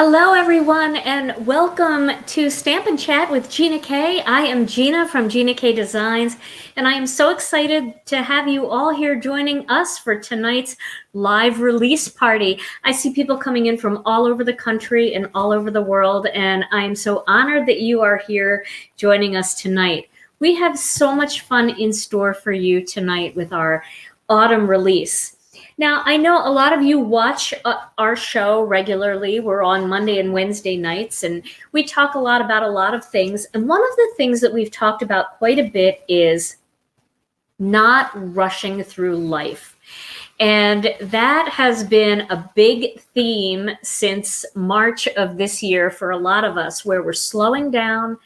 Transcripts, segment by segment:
Hello, everyone, and welcome to Stamp and Chat with Gina K. I am Gina from Gina K Designs, and I am so excited to have you all here joining us for tonight's live release party. I see people coming in from all over the country and all over the world, and I am so honored that you are here joining us tonight. We have so much fun in store for you tonight with our autumn release. Now, I know a lot of you watch our show regularly. We're on Monday and Wednesday nights, and we talk a lot about a lot of things. And one of the things that we've talked about quite a bit is not rushing through life. And that has been a big theme since March of this year for a lot of us, where we're slowing down.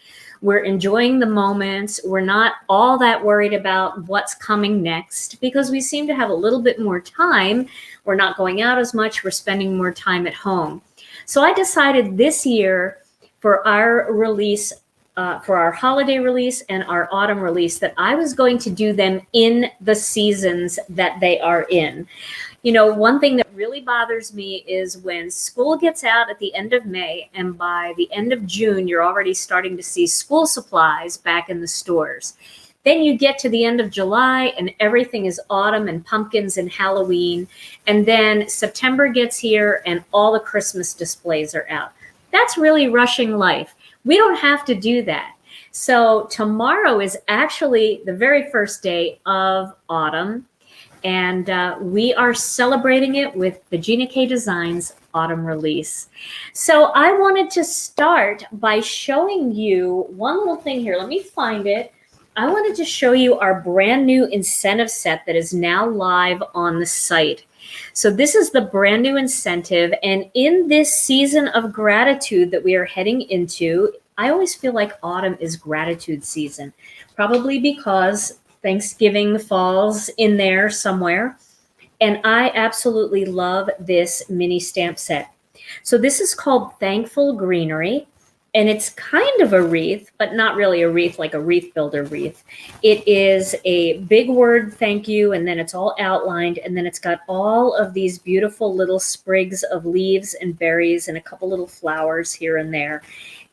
We're enjoying the moments. We're not all that worried about what's coming next because we seem to have a little bit more time. We're not going out as much. We're spending more time at home. So I decided this year for our release, for our holiday release and our autumn release, that I was going to do them in the seasons that they are in. You know, one thing that really bothers me is when school gets out at the end of May and by the end of June, you're already starting to see school supplies back in the stores. Then you get to the end of July and everything is autumn and pumpkins and Halloween. And then September gets here and all the Christmas displays are out. That's really rushing life. We don't have to do that. So tomorrow is actually the very first day of autumn. And we are celebrating it with the Gina K Designs autumn release. So I wanted to start by showing you one little thing here. Let me find it. I wanted to show you our brand new incentive set that is now live on the site. So this is the brand new incentive. And in this season of gratitude that we are heading into, I always feel like autumn is gratitude season, probably because Thanksgiving falls in there somewhere. And I absolutely love this mini stamp set. So this is called Thankful Greenery. And it's kind of a wreath, but not really a wreath like a wreath builder wreath. It is a big word thank you, and then it's all outlined, and then it's got all of these beautiful little sprigs of leaves and berries and a couple little flowers here and there.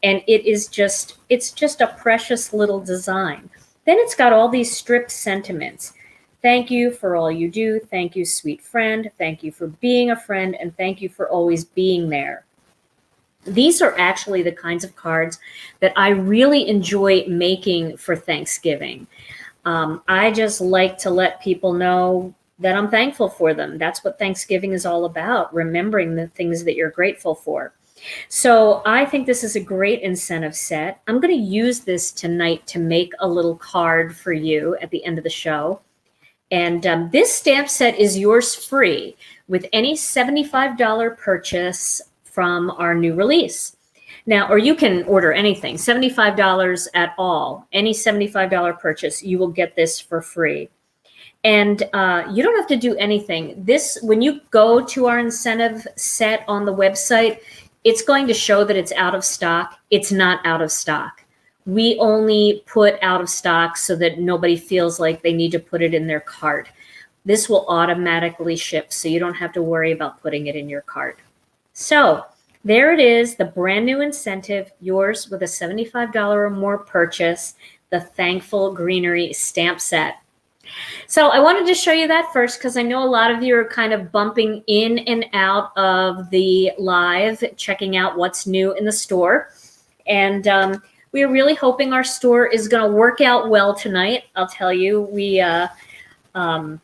And it's just a precious little design. Then it's got all these stripped sentiments. Thank you for all you do. Thank you, sweet friend. Thank you for being a friend. And thank you for always being there. These are actually the kinds of cards that I really enjoy making for Thanksgiving. I just like to let people know that I'm thankful for them. That's what Thanksgiving is all about, remembering the things that you're grateful for. So I think this is a great incentive set. I'm going to use this tonight to make a little card for you at the end of the show. And this stamp set is yours free with any $75 purchase from our new release. Now, or you can order anything, $75 at all. Any $75 purchase, you will get this for free. And you don't have to do anything. This, when you go to our incentive set on the website, it's going to show that it's out of stock. It's not out of stock. We only put out of stock so that nobody feels like they need to put it in their cart. This will automatically ship, so you don't have to worry about putting it in your cart. So there it is, the brand new incentive, yours with a $75 or more purchase, the Thankful Greenery stamp set. So I wanted to show you that first because I know a lot of you are kind of bumping in and out of the live, checking out what's new in the store. And we are really hoping our store is going to work out well tonight. I'll tell you, we've done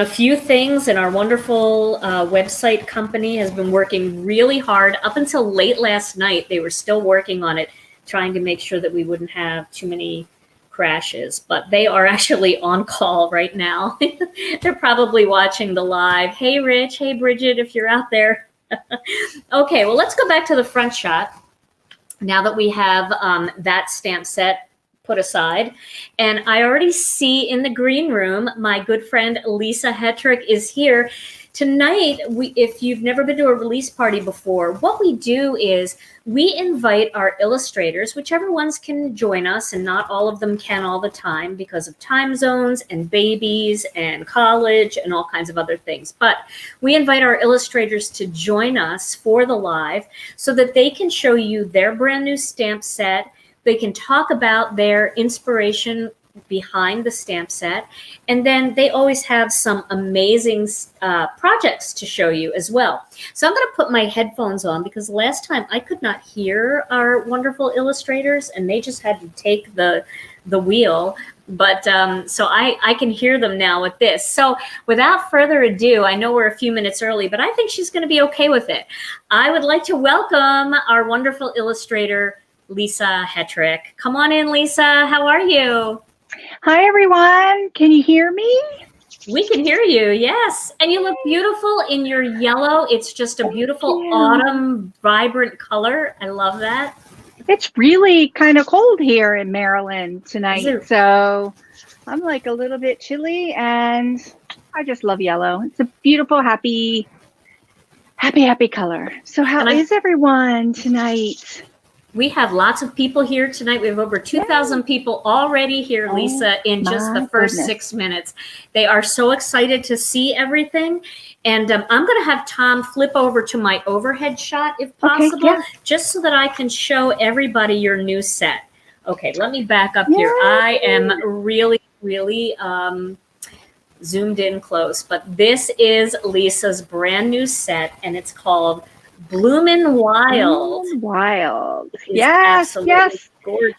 a few things, and our wonderful website company has been working really hard. Up until late last night, they were still working on it, trying to make sure that we wouldn't have too many crashes, but they are actually on call right now. They're probably watching the live. Hey, Rich. Hey, Bridget, if you're out there. Okay, well, let's go back to the front shot now that we have that stamp set put aside. And I already see in the green room, my good friend Lisa Hetrick is here. Tonight, if you've never been to a release party before, what we do is we invite our illustrators, whichever ones can join us, and not all of them can all the time because of time zones and babies and college and all kinds of other things. But we invite our illustrators to join us for the live so that they can show you their brand new stamp set. They can talk about their inspiration behind the stamp set, and then they always have some amazing projects to show you as well. So I'm going to put my headphones on because last time I could not hear our wonderful illustrators, and they just had to take the wheel. But so I can hear them now with this. So without further ado, I know we're a few minutes early, but I think she's going to be okay with it. I would like to welcome our wonderful illustrator, Lisa Hetrick. Come on in, Lisa. How are you? Hi, everyone. Can you hear me? We can hear you, yes. And you look beautiful in your yellow. It's just a beautiful autumn, vibrant color. I love that. It's really kind of cold here in Maryland tonight, so I'm like a little bit chilly, and I just love yellow. It's a beautiful, happy color. So how is everyone tonight? We have lots of people here tonight. We have over 2,000 people already here, Lisa, in just the first 6 minutes. They are so excited to see everything. And I'm going to have Tom flip over to my overhead shot, if possible, just so that I can show everybody your new set. Okay, let me back up here. I am really zoomed in close. But this is Lisa's brand new set, and it's called Bloomin' Wild. Yes. Gorgeous.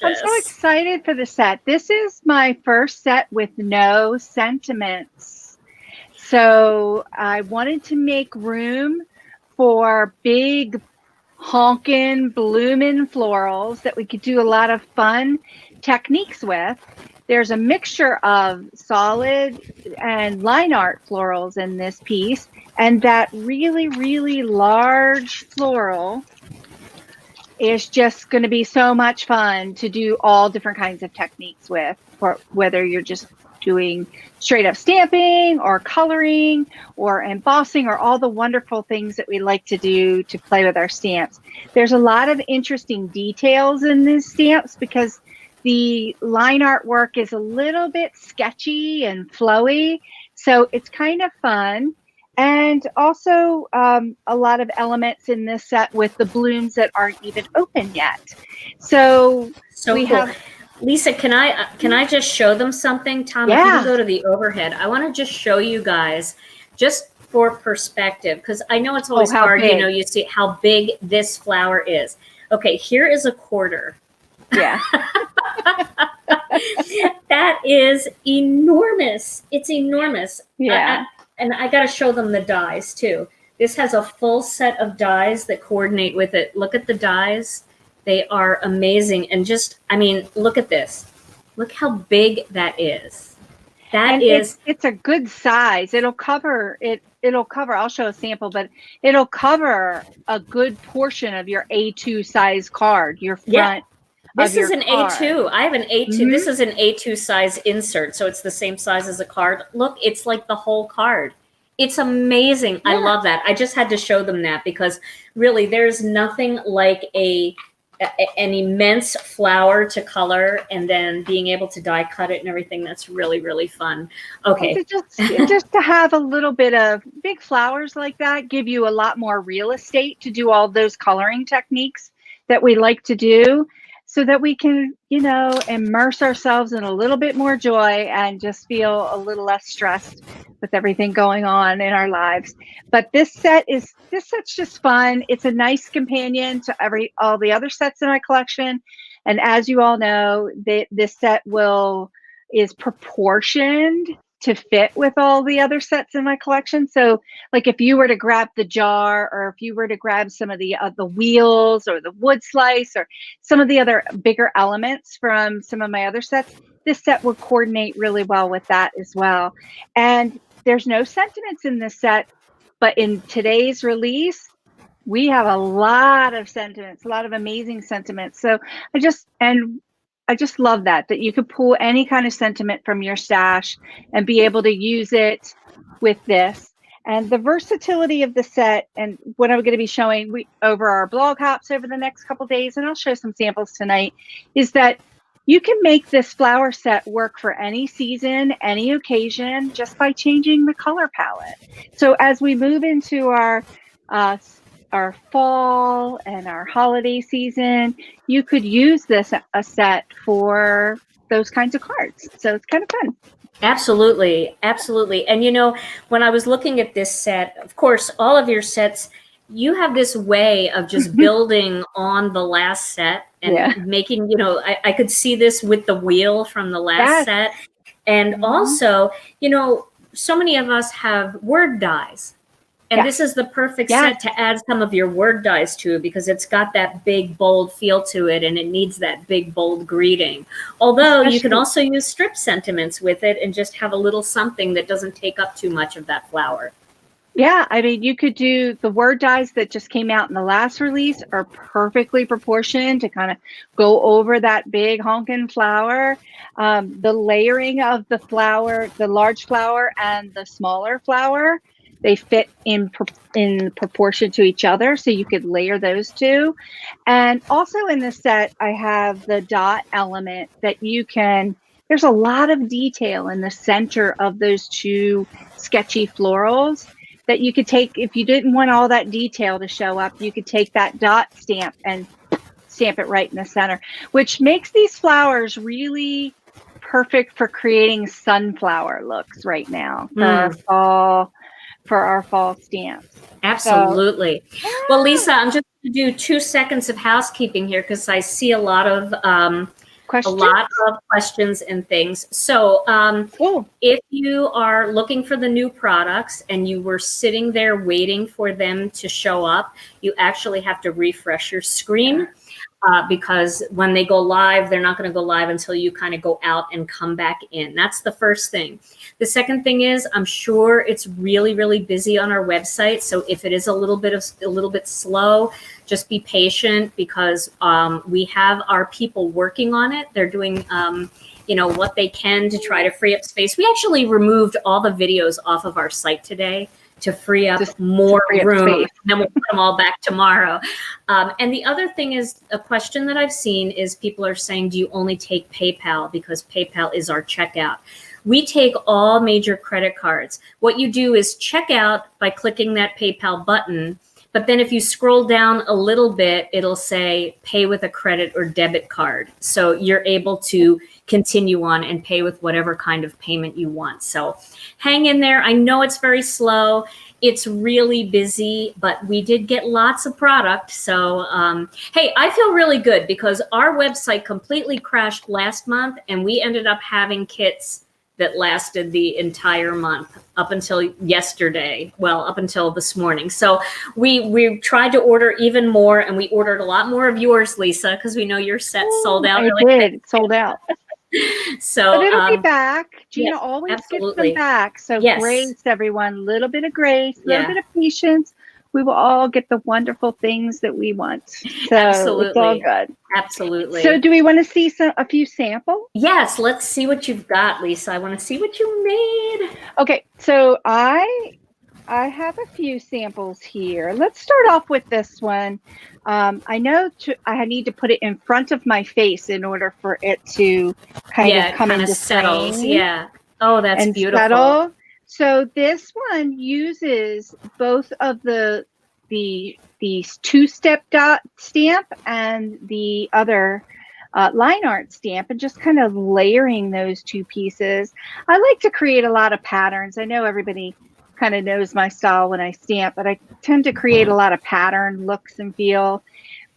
I'm so excited for the set. This is my first set with no sentiments. So I wanted to make room for big, honkin', bloomin' florals that we could do a lot of fun techniques with. There's a mixture of solid and line art florals in this piece. And that really large floral is just going to be so much fun to do all different kinds of techniques with, for whether you're just doing straight up stamping or coloring or embossing or all the wonderful things that we like to do to play with our stamps. There's a lot of interesting details in these stamps because the line art work is a little bit sketchy and flowy, so it's kind of fun. And also a lot of elements in this set with the blooms that aren't even open yet. So we cool. have. Lisa, can I just show them something? Tom, if you can go to the overhead. I want to just show you guys, just for perspective, because I know it's always hard, big. You see how big this flower is. Okay, here is a quarter. Yeah. That is enormous. It's enormous. Yeah. And I got to show them the dies too. This has a full set of dies that coordinate with it. Look at the dies. They are amazing. And just, I mean, look at this. Look how big that is. It's a good size. It'll cover, I'll show a sample, but it'll cover a good portion of your A2 size card, your front. This is an A2. I have an A2. Mm-hmm. This is an A2 size insert, so it's the same size as a card. Look, it's like the whole card. It's amazing. Yeah. I love that. I just had to show them that because really there's nothing like an immense flower to color and then being able to die cut it and everything. That's really fun. Okay. Just to have a little bit of big flowers like that give you a lot more real estate to do all those coloring techniques that we like to do, so that we can, immerse ourselves in a little bit more joy and just feel a little less stressed with everything going on in our lives. But this set's just fun. It's a nice companion to all the other sets in our collection. And as you all know, this set is proportioned to fit with all the other sets in my collection. So like if you were to grab the jar, or if you were to grab some of the wheels or the wood slice or some of the other bigger elements from some of my other sets, this set would coordinate really well with that as well. And there's no sentiments in this set, but in today's release, we have a lot of sentiments, a lot of amazing sentiments. So I just love that you could pull any kind of sentiment from your stash and be able to use it with this. And the versatility of the set, and what I'm going to be showing over our blog hops over the next couple days, and I'll show some samples tonight, is that you can make this flower set work for any season, any occasion, just by changing the color palette. So as we move into our fall and our holiday season, you could use this a set for those kinds of cards. So it's kind of fun. Absolutely. Absolutely. And, you know, when I was looking at this set, of course, all of your sets, you have this way of just building on the last set and making, you know, I could see this with the wheel from the last set. And also, you know, so many of us have word dies. And this is the perfect set to add some of your word dies to, because it's got that big, bold feel to it, and it needs that big, bold greeting. Although you can also use strip sentiments with it and just have a little something that doesn't take up too much of that flower. Yeah, I mean, you could do the word dies that just came out in the last release are perfectly proportioned to kind of go over that big honking flower. The layering of the flower, the large flower and the smaller flower, they fit in proportion to each other, so you could layer those two. And also in the set, I have the dot element that you can, there's a lot of detail in the center of those two sketchy florals that you could take. If you didn't want all that detail to show up, you could take that dot stamp and stamp it right in the center, which makes these flowers really perfect for creating sunflower looks right now for our fall stamps. Absolutely. So, well, Lisa, I'm just going to do 2 seconds of housekeeping here, because I see a lot of questions and things. So if you are looking for the new products and you were sitting there waiting for them to show up, you actually have to refresh your screen. Because when they go live, they're not going to go live until you kind of go out and come back in. That's the first thing. The second thing is, I'm sure it's really, really busy on our website. So if it is a little bit slow, just be patient, because we have our people working on it. They're doing you know, what they can to try to free up space. We actually removed all the videos off of our site today to free up more room. Then we'll put them all back tomorrow. And the other thing is, a question that I've seen is people are saying, do you only take PayPal? Because PayPal is our checkout. We take all major credit cards. What you do is check out by clicking that PayPal button. But then if you scroll down a little bit, it'll say pay with a credit or debit card. So you're able to continue on and pay with whatever kind of payment you want. So hang in there. I know it's very slow. It's really busy, but we did get lots of product. So, hey, I feel really good, because our website completely crashed last month, and we ended up having kits that lasted the entire month up until yesterday. Well, up until this morning. So we tried to order even more, and we ordered a lot more of yours, Lisa, because we know your set sold out. It sold out. So but it'll be back. Gina always gets them back. So grace, everyone, a little bit of grace, a little bit of patience. We will all get the wonderful things that we want. So it's all good. Absolutely. So do we want to see a few samples? Yes, let's see what you've got, Lisa. I want to see what you made. Okay, so I have a few samples here. Let's start off with this one. I know I need to put it in front of my face in order for it to kind of come into settles. frame. Yeah. Oh, that's beautiful. Settle. So this one uses both of the two-step dot stamp and the other line art stamp, and just kind of layering those two pieces. I like to create a lot of patterns. I know everybody kind of knows my style when I stamp, but I tend to create a lot of pattern looks and feel.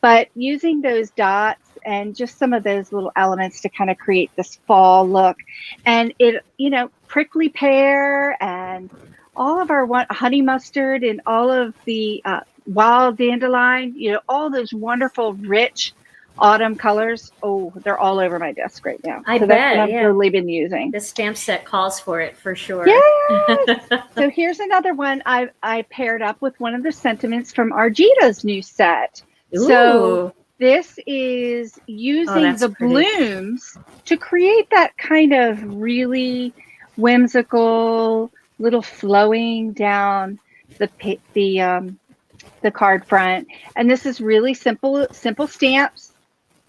But using those dots and just some of those little elements to kind of create this fall look, and it, you know, prickly pear and all of our honey mustard and all of the wild dandelion, you know, all those wonderful rich autumn colors. Oh, they're all over my desk right now. I bet. That's what I've totally been using. The stamp set calls for it for sure. Yes. So here's another one I paired up with one of the sentiments from Argita's new set. Ooh. So this is using the blooms to create that kind of really whimsical little flowing down the card front. And this is really simple stamps,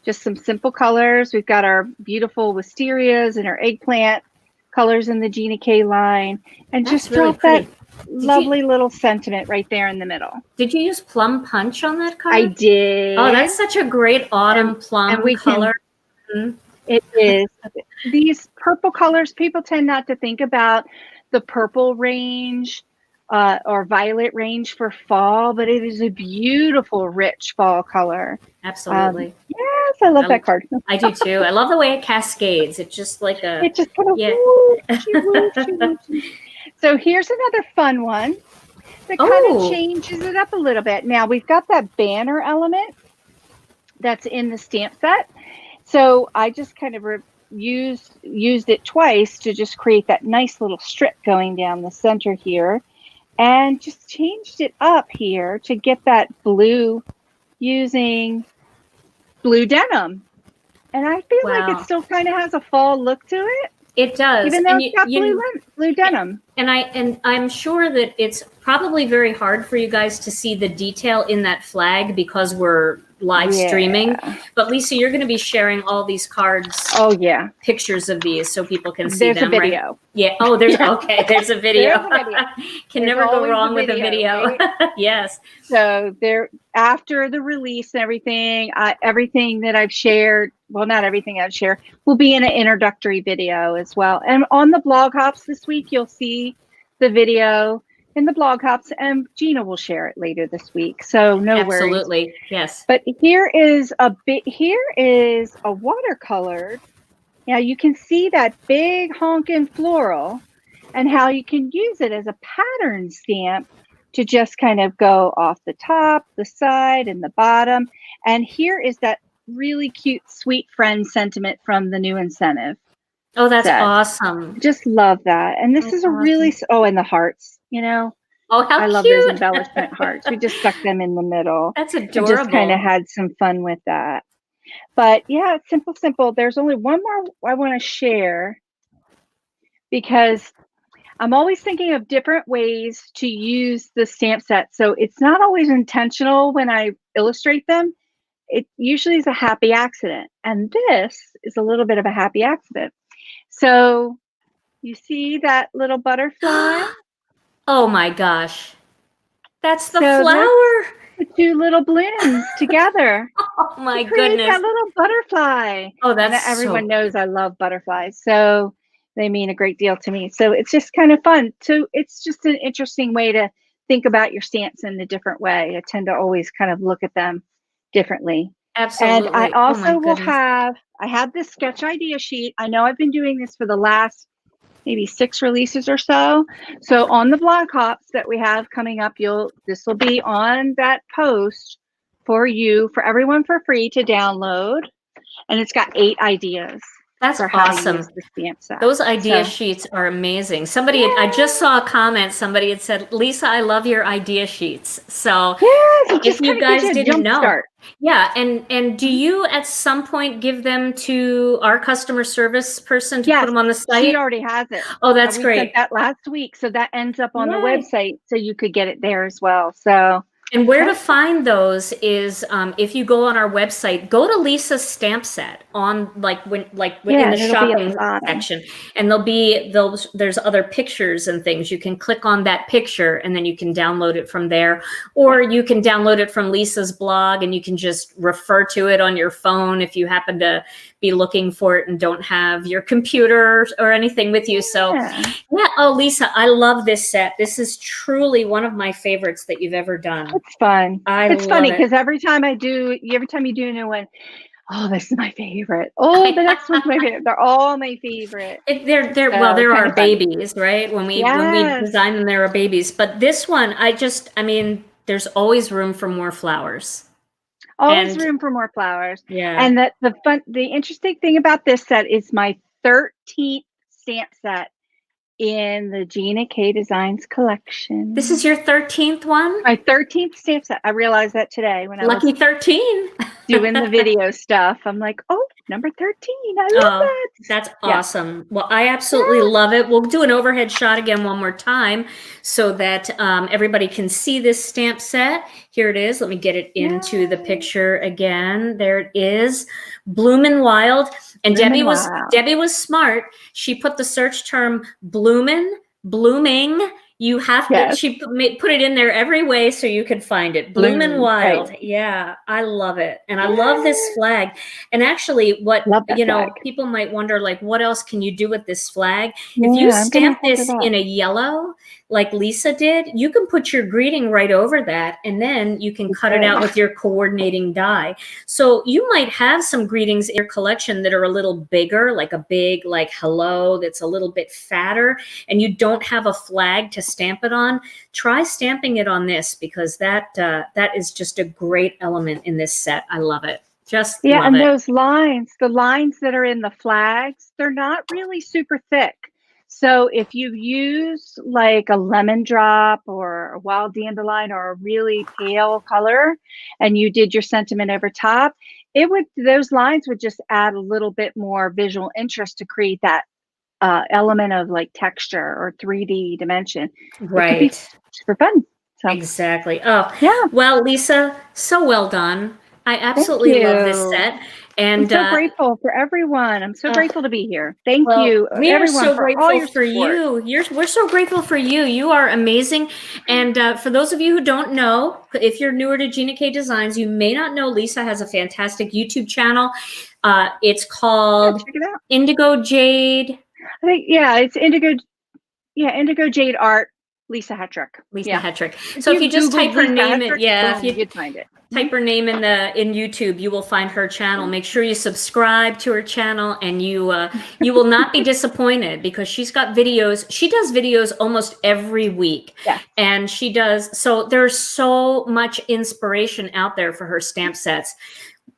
just some simple colors. We've got our beautiful wisterias and our eggplant colors in the Gina K line, and That's just really drop that pretty. lovely little sentiment right there in the middle. Did you use plum punch on that card? I did. Oh, that's such a great autumn plum color. It is. These purple colors, people tend not to think about the purple range or violet range for fall, but it is a beautiful, rich fall color. Absolutely. Yes, I love that card. I do too. I love the way it cascades. It's just like it just kind of So here's another fun one that kind of changes it up a little bit. Now we've got that banner element that's in the stamp set. So I just kind of used it twice to just create that nice little strip going down the center here, and just changed it up here to get that blue using blue denim. And I feel like it still kind of has a fall look to it. It does, even though it's got blue denim. And I'm sure that it's probably very hard for you guys to see the detail in that flag because we're live streaming. But Lisa, you're going to be sharing all these cards. Oh yeah, pictures of these so people can see them. There's a video. Right? Yeah. Oh, there's okay. There's a video. Can never go wrong with a video. Right? Yes. So there, after the release and everything, everything that I've shared, well, not everything I've shared, will be in an introductory video as well. And on the blog hops this week, you'll see the video in the blog hops, and Gina will share it later this week. So no worries. Absolutely. Yes. But here is a watercolor. Now you can see that big honkin' floral and how you can use it as a pattern stamp to just kind of go off the top, the side, and the bottom. And here is that really cute, sweet friend sentiment from the new incentive. Oh, that's awesome. Just love that. And this is a really, and the hearts, you know. Oh, how I love cute. those embellishment hearts. We just stuck them in the middle. That's adorable. We just kind of had some fun with that. But yeah, it's simple. There's only one more I want to share because I'm always thinking of different ways to use the stamp set. So it's not always intentional when I illustrate them. It usually is a happy accident. And this is a little bit of a happy accident. So you see that little butterfly? Oh my gosh. That's the flower. That's the two little blooms together. Oh my goodness. That little butterfly. Oh, that's everyone knows I love butterflies. So they mean a great deal to me. So it's just kind of fun. So it's just an interesting way to think about your stamps in a different way. I tend to always kind of look at them differently. Absolutely. And I also I have this sketch idea sheet. I know I've been doing this for the last maybe 6 releases or so. So on the blog hops that we have coming up, this will be on that post for everyone for free to download. And it's got 8 ideas. That's awesome. The stamp set. Those idea sheets are amazing. I just saw a comment. Somebody had said, Lisa, I love your idea sheets. So if you guys didn't know. Yeah. And do you at some point give them to our customer service person to put them on the site? She already has it. Oh, that's great. We sent that last week. So that ends up on the website. So you could get it there as well. So. And where to find those is if you go on our website, go to Lisa's stamp set on in the shopping section, and there's other pictures and things. You can click on that picture and then you can download it from there, or you can download it from Lisa's blog and you can just refer to it on your phone if you happen to be looking for it and don't have your computer or anything with you. So oh, Lisa, I love this set. This is truly one of my favorites that you've ever done. It's fun. It's funny because every time you do a new one, oh, this is my favorite. Oh, the next one's my favorite. They're all my favorite. There are babies, right? When we design them, there are babies. But this one, there's always room for more flowers. Always room for more flowers. Yeah. And the interesting thing about this set is my 13th stamp set in the Gina K Designs collection. This is your 13th one? My 13th stamp set. I realized that today when I was 13 doing the video stuff. I'm like, oh, number 13. I love that. That's Yeah. awesome. Well, I absolutely love it. We'll do an overhead shot again one more time so that everybody can see this stamp set. Here it is. Let me get it into the picture again. There it is. Bloomin' Wild. And Debbie was smart. She put the search term blooming. You have to, she put it in there every way so you could find it. Bloomin' Wild. Right. Yeah, I love it. And I love this flag. And actually what, people might wonder, like, what else can you do with this flag? If you stamp this in a yellow, like Lisa did, you can put your greeting right over that, and then you can cut it out with your coordinating die. So you might have some greetings in your collection that are a little bigger, like a big, like, hello, that's a little bit fatter, and you don't have a flag to stamp it on. Try stamping it on this, because that is just a great element in this set. I love it. Just love and it. those lines, the lines that are in the flags, they're not really super thick. So if you use like a lemon drop or a wild dandelion or a really pale color, and you did your sentiment over top, those lines would just add a little bit more visual interest to create that element of like texture or 3D dimension. Right. It could be super fun. So. Exactly. Oh, yeah. Well, Lisa, so well done. I absolutely love this set. And I'm so grateful for everyone. I'm so grateful to be here. Thank you, we everyone, are so for grateful all your for support. We're so grateful for you. You are amazing. And for those of you who don't know, if you're newer to Gina K Designs, you may not know Lisa has a fantastic YouTube channel. It's called Indigo Jade. I think, it's Indigo Jade Art, Lisa Hetrick. Lisa Hetrick. So if you just type her name, if you you'd find it. Type her name in YouTube, you will find her channel. Make sure you subscribe to her channel, and you will not be disappointed, because she's got videos. She does videos almost every week. Yeah. And she does, so there's so much inspiration out there for her stamp sets.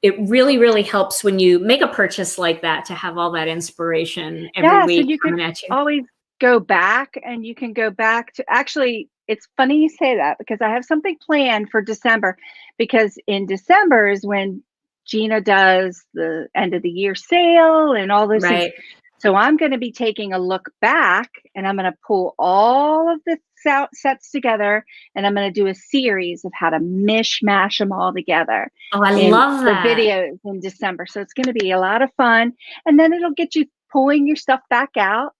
It really, really helps when you make a purchase like that to have all that inspiration every week so you coming at you. Always go back, and you can go back to, actually, it's funny you say that, because I have something planned for December, because in December is when Gina does the end of the year sale and all those things. So I'm going to be taking a look back, and I'm going to pull all of the sets together, and I'm going to do a series of how to mishmash them all together. Oh, I love that. The videos in December. So it's going to be a lot of fun. And then it'll get you pulling your stuff back out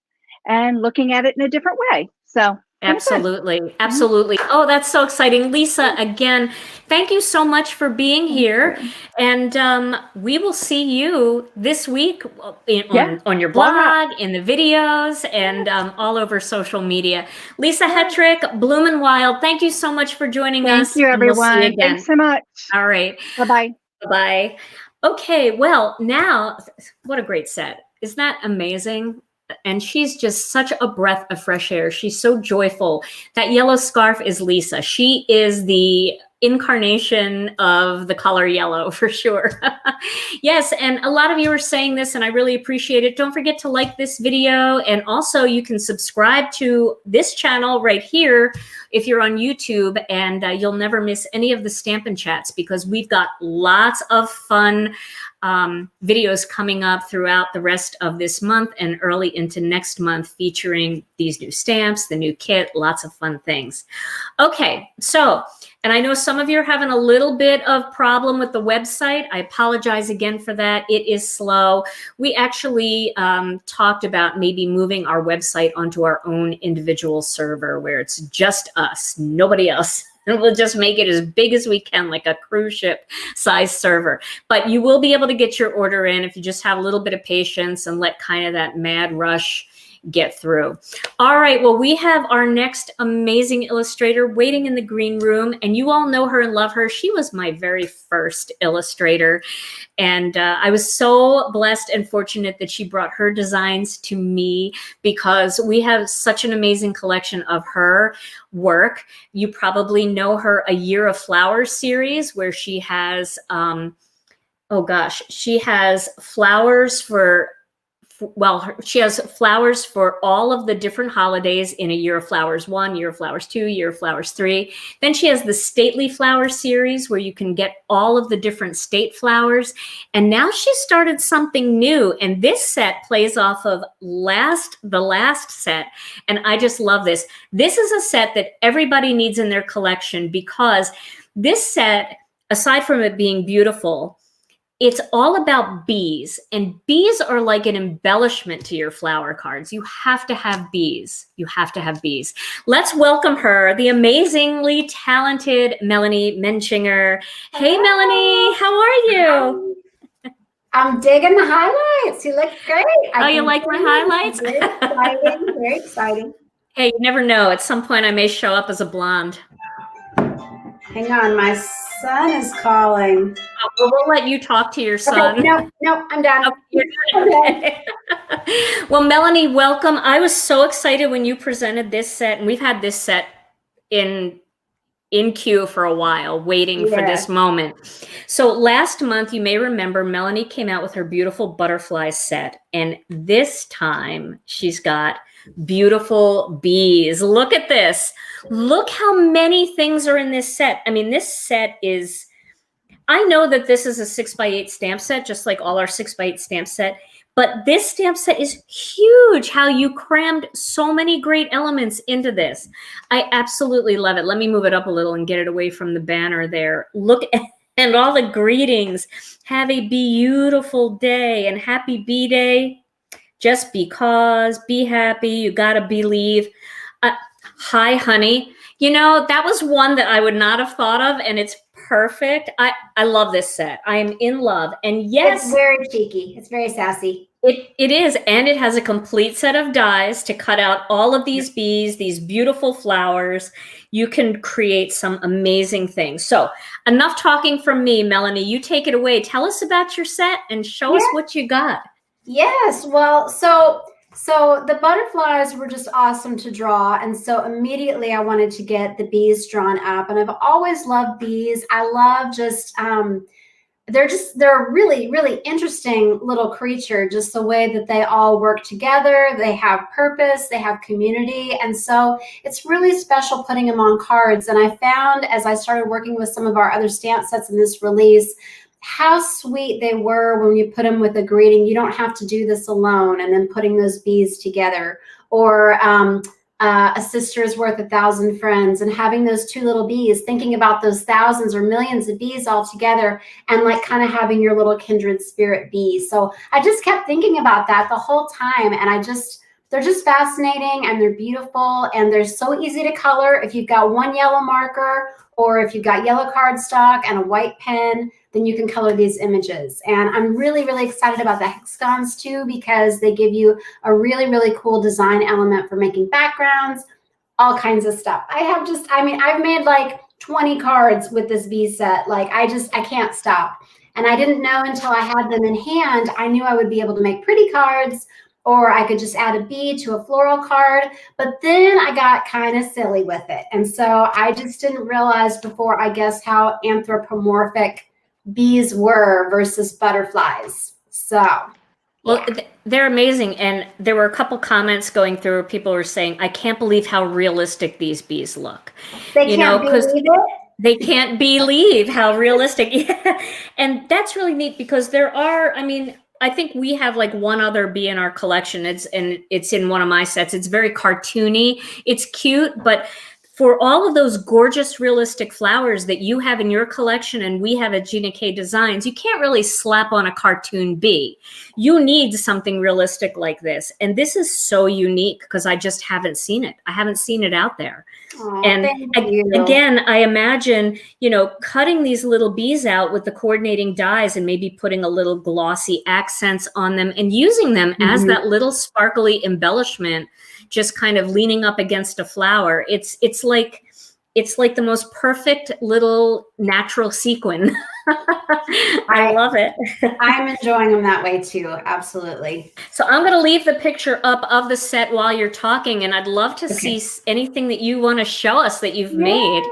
and looking at it in a different way. So absolutely. Absolutely. Oh, that's so exciting. Lisa, again, thank you so much for being here. And we will see you this week on your blog, in the videos, and all over social media. Lisa Hetrick, Bloomin' Wild, thank you so much for joining us. Thank you, everyone. We'll see you again. Thanks so much. All right. Bye-bye. Bye-bye. Okay, well, now, what a great set. Isn't that amazing? And she's just such a breath of fresh air. She's so joyful. That yellow scarf is Lisa. She is the incarnation of the color yellow, for sure. Yes, and a lot of you are saying this, and I really appreciate it. Don't forget to like this video, and also you can subscribe to this channel right here if you're on YouTube, and you'll never miss any of the Stampin' Chats, because we've got lots of fun videos coming up throughout the rest of this month and early into next month, featuring these new stamps, the new kit, lots of fun things. Okay, so, and I know some of you are having a little bit of problem with the website. I apologize again for that. It is slow. We actually talked about maybe moving our website onto our own individual server where it's just us, nobody else. And we'll just make it as big as we can, like a cruise ship size server. But you will be able to get your order in if you just have a little bit of patience and let kind of that mad rush get through. All right, well, we have our next amazing illustrator waiting in the green room, and you all know her and love her. She was my very first illustrator, and I was so blessed and fortunate that she brought her designs to me, because we have such an amazing collection of her work. You probably know her A Year of Flowers series, where she has, oh gosh, she has flowers for she has flowers for all of the different holidays in a Year of Flowers 1, Year of Flowers 2, Year of Flowers 3. Then she has the Stately Flower series where you can get all of the different state flowers. And now she started something new. And this set plays off of the last set. And I just love this. This is a set that everybody needs in their collection because this set, aside from it being beautiful, it's all about bees, and bees are like an embellishment to your flower cards. You have to have bees. You have to have bees. Let's welcome her, the amazingly talented Melanie Menchinger. Hey, Melanie, how are you? I'm digging the highlights. You look great. You like my highlights? Very exciting. Very exciting. Hey, you never know. At some point, I may show up as a blonde. Hang on, my son is calling. Well, we'll let you talk to your son. Okay, no, I'm done. Oh, you're done. Okay. Well, Melanie, welcome. I was so excited when you presented this set, and we've had this set in queue for a while, waiting for this moment. So last month, you may remember, Melanie came out with her beautiful butterfly set, and this time she's got beautiful bees. Look at this. Look how many things are in this set. I mean, this set is, I know that this is a 6x8 stamp set, just like all our 6x8 stamp set, but this stamp set is huge, how you crammed so many great elements into this. I absolutely love it. Let me move it up a little and get it away from the banner there. Look at and all the greetings. Have a beautiful day and happy bee day. Just because, be happy, you gotta believe. Hi, honey. You know, that was one that I would not have thought of, and it's perfect. I love this set. I am in love. And yes, it's very cheeky. It's very sassy. It is, and it has a complete set of dies to cut out all of these bees, these beautiful flowers. You can create some amazing things. So enough talking from me, Melanie. You take it away. Tell us about your set and show us what you got. Yes, well, so the butterflies were just awesome to draw, and so immediately I wanted to get the bees drawn up, and I've always loved bees. I love just they're a really, really interesting little creature, just the way that they all work together. They have purpose, they have community, and so it's really special putting them on cards. And I found, as I started working with some of our other stamp sets in this release, how sweet they were when you put them with a greeting. You don't have to do this alone, and then putting those bees together, or a sister is worth 1,000 friends, and having those two little bees, thinking about those thousands or millions of bees all together, and like kind of having your little kindred spirit bee. So I just kept thinking about that the whole time, and they're just fascinating, and they're beautiful, and they're so easy to color. If you've got one yellow marker, or if you've got yellow cardstock and a white pen, then you can color these images. And I'm really, really excited about the hexagons too, because they give you a really, really cool design element for making backgrounds, all kinds of stuff. I've made like 20 cards with this bee set. Like I can't stop. And I didn't know until I had them in hand, I knew I would be able to make pretty cards, or I could just add a bee to a floral card. But then I got kind of silly with it. And so I just didn't realize before, I guess, how anthropomorphic bees were versus butterflies. So, well, they're amazing. And there were a couple comments going through. People were saying, I can't believe how realistic these bees look. They can't believe it. They can't believe how realistic. Yeah. And that's really neat because there are, I think we have like one other bee in our collection. It's in one of my sets. It's very cartoony. It's cute, but for all of those gorgeous, realistic flowers that you have in your collection and we have at Gina K Designs, you can't really slap on a cartoon bee. You need something realistic like this. And this is so unique because I just haven't seen it. I haven't seen it out there. Oh, and again, I imagine, cutting these little bees out with the coordinating dies and maybe putting a little glossy accents on them and using them as that little sparkly embellishment, just kind of leaning up against a flower. It's like the most perfect little natural sequin. I love it. I'm enjoying them that way too. Absolutely. So I'm going to leave the picture up of the set while you're talking, and I'd love to see anything that you want to show us that you've made.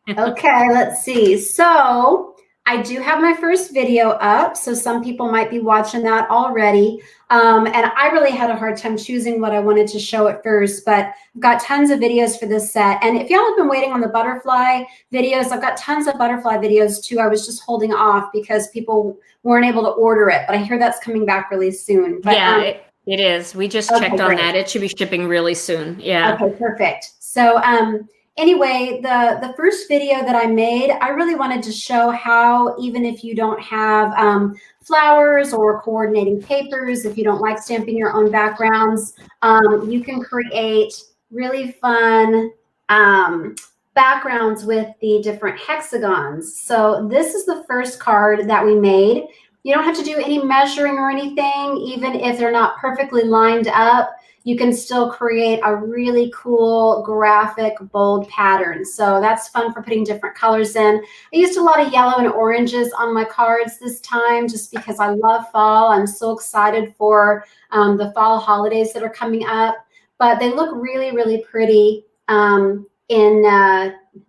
Okay, let's see. So I do have my first video up, so some people might be watching that already. And I really had a hard time choosing what I wanted to show at first, but I've got tons of videos for this set. And if y'all have been waiting on the butterfly videos, I've got tons of butterfly videos too. I was just holding off because people weren't able to order it, but I hear that's coming back really soon. But, yeah, it is. We just checked on that. It should be shipping really soon. Yeah. Okay, perfect. So anyway, the first video that I made, I really wanted to show how even if you don't have flowers or coordinating papers, if you don't like stamping your own backgrounds, you can create really fun backgrounds with the different hexagons. So this is the first card that we made. You don't have to do any measuring or anything, even if they're not perfectly lined up. You can still create a really cool graphic bold pattern. So that's fun for putting different colors in. I used a lot of yellow and oranges on my cards this time just because I love fall. I'm so excited for the fall holidays that are coming up. But they look really, really pretty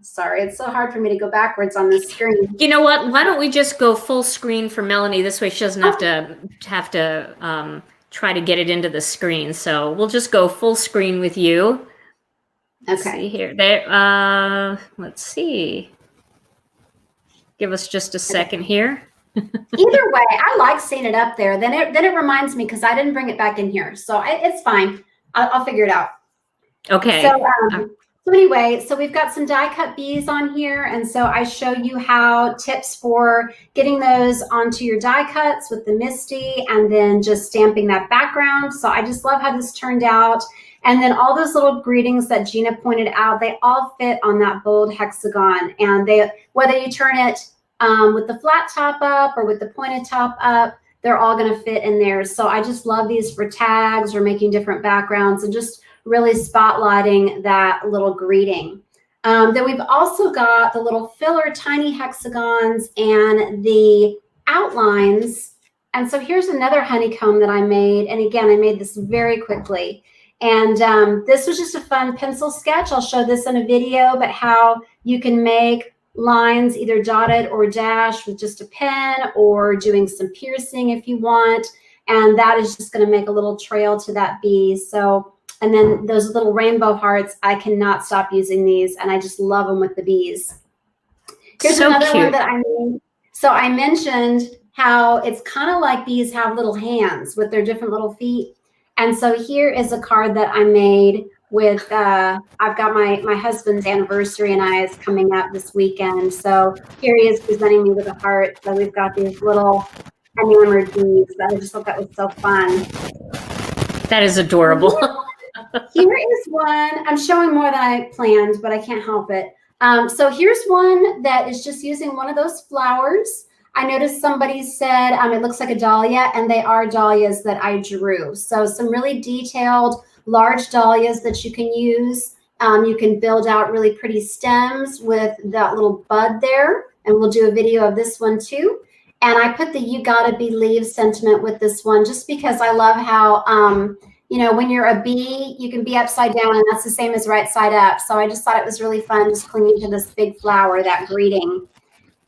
sorry, it's so hard for me to go backwards on this screen. You know what? Why don't we just go full screen for Melanie? This way she doesn't have to try to get it into the screen. So we'll just go full screen with you. Okay. Let's see here. Let's see. Give us just a second here. Either way, I like seeing it up there. Then it reminds me because I didn't bring it back in here. So it's fine. I'll figure it out. Okay. So anyway, so we've got some die cut bees on here. And so I show you how tips for getting those onto your die cuts with the MISTI and then just stamping that background. So I just love how this turned out. And then all those little greetings that Gina pointed out, they all fit on that bold hexagon. And whether you turn it with the flat top up or with the pointed top up, they're all going to fit in there. So I just love these for tags or making different backgrounds and just really spotlighting that little greeting. Then we've also got the little filler tiny hexagons and the outlines. And so here's another honeycomb that I made. And again, I made this very quickly. And this was just a fun pencil sketch. I'll show this in a video, but how you can make lines either dotted or dashed with just a pen or doing some piercing if you want. And that is just going to make a little trail to that bee. So and then those little rainbow hearts, I cannot stop using these, and I just love them with the bees. Here's so another cute. one that I made. So I mentioned how it's kind of like bees have little hands with their different little feet. And so here is a card that I made with, I've got my husband's anniversary and I is coming up this weekend. So here he is presenting me with a heart. So we've got these little enamored bees that I just thought that was so fun. That is adorable. Here is one. I'm showing more than I planned, but I can't help it. So here's one that is just using one of those flowers. I noticed somebody said it looks like a dahlia, and they are dahlias that I drew. So some really detailed, large dahlias that you can use. You can build out really pretty stems with that little bud there, and we'll do a video of this one too. And I put the "You Gotta Believe" sentiment with this one just because I love how you know, when you're a bee, you can be upside down, and that's the same as right side up. So I just thought it was really fun just clinging to this big flower, that greeting.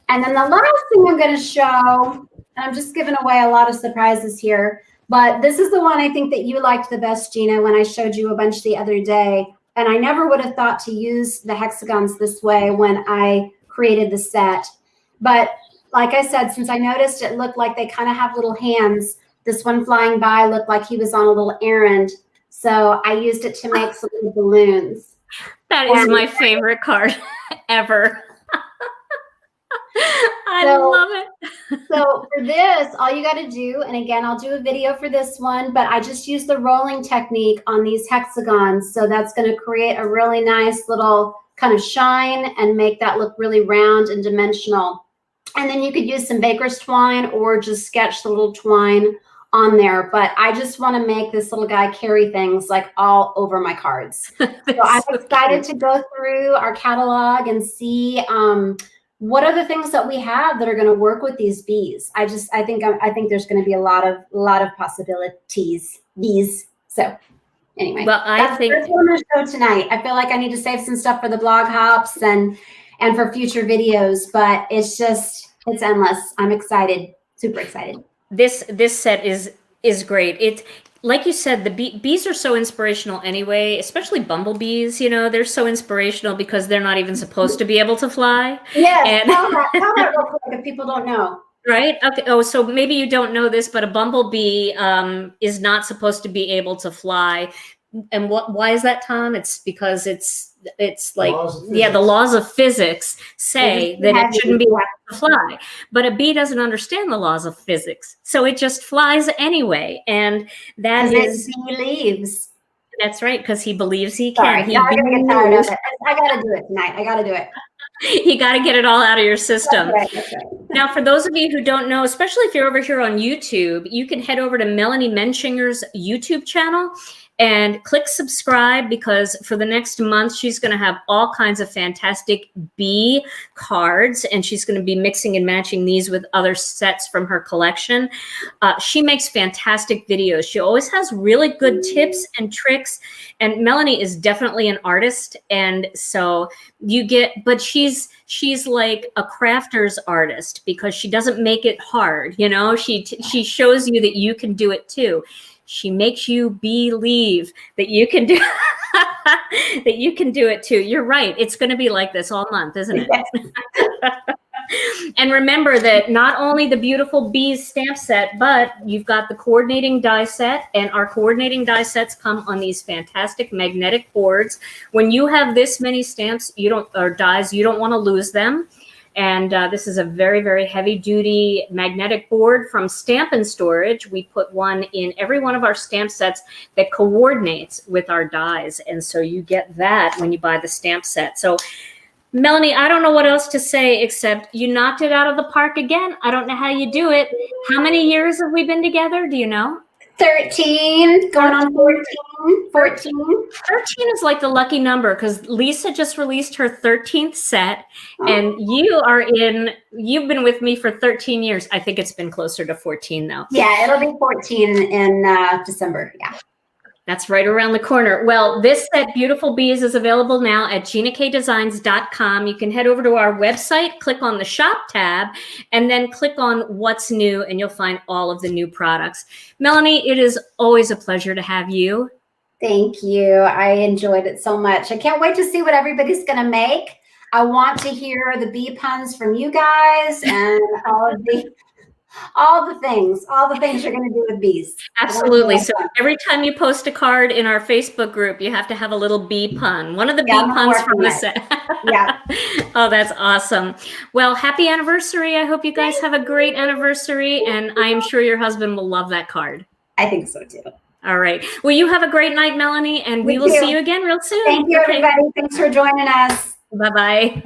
And then the last thing I'm going to show, and I'm just giving away a lot of surprises here, but this is the one I think that you liked the best, Gina, when I showed you a bunch the other day. And I never would have thought to use the hexagons this way when I created the set. But like I said, since I noticed it looked like they kind of have little hands, this one flying by looked like he was on a little errand. So I used it to make some little balloons. That is my favorite card ever. I love it. So for this, all you got to do, and again, I'll do a video for this one, but I just use the rolling technique on these hexagons. So that's going to create a really nice little kind of shine and make that look really round and dimensional. And then you could use some baker's twine or just sketch the little twine on there, but I just want to make this little guy carry things like all over my cards. So I'm excited to go through our catalog and see what are the things that we have that are going to work with these bees. I think there's going to be a lot of possibilities. Bees. So anyway, well, that's what I'm going to show tonight. I feel like I need to save some stuff for the blog hops and for future videos, but it's just It's endless. I'm excited. Super excited. This set is great. It's like you said, the bees are so inspirational anyway, especially bumblebees. You know, they're so inspirational because they're not even supposed to be able to fly. Yes, And tell that real quick if people don't know. right? Okay. Oh, so maybe you don't know this, but a bumblebee is not supposed to be able to fly. And why is that, Tom? It's because it's like, yeah, the laws of physics say that it shouldn't be able to fly. But a bee doesn't understand the laws of physics, so it just flies anyway. And that is, he believes. That's right, because he believes he Sorry, can. I'm gonna get tired of it. I gotta do it tonight. I gotta do it. You got to get it all out of your system. That's right. Now, for those of you who don't know, especially if you're over here on YouTube, you can head over to Melanie Menshinger's YouTube channel and click subscribe, because for the next month, she's going to have all kinds of fantastic bee cards, and she's going to be mixing and matching these with other sets from her collection. She makes fantastic videos. She always has really good tips and tricks, and Melanie is definitely an artist, and so you get, but she's like a crafter's artist because she doesn't make it hard. You know, she shows you that you can do it too. She makes you believe that you can do that you can do it too. You're right. It's going to be like this all month, isn't it? Yes. And remember that not only the beautiful bees stamp set, but you've got the coordinating die set, and our coordinating die sets come on these fantastic magnetic boards. When you have this many stamps, or dies, you don't want to lose them. And this is a very, very heavy duty magnetic board from Stamp and Storage. We put one in every one of our stamp sets that coordinates with our dies. And so you get that when you buy the stamp set. So Melanie, I don't know what else to say except you knocked it out of the park again. I don't know how you do it. How many years have we been together? Do you know? 13, going on 14. 13 is like the lucky number because Lisa just released her 13th set, and you've been with me for 13 years. I think it's been closer to 14 though. Yeah, it'll be 14 in December. Yeah. That's right around the corner. Well, this set, Beautiful Bees, is available now at GinaKDesigns.com. You can head over to our website, click on the shop tab, and then click on what's new, and you'll find all of the new products. Melanie, it is always a pleasure to have you. Thank you. I enjoyed it so much. I can't wait to see what everybody's going to make. I want to hear the bee puns from you guys and all the things you're going to do with bees. Absolutely. So every time you post a card in our Facebook group, you have to have a little bee pun. One of the bee puns from the set. Yeah. Oh, that's awesome. Well, happy anniversary. I hope you guys have a great anniversary, and I'm sure your husband will love that card. I think so too. All right. Well, you have a great night, Melanie, and we will see you again real soon. Thank you, everybody. Thanks for joining us. Bye-bye.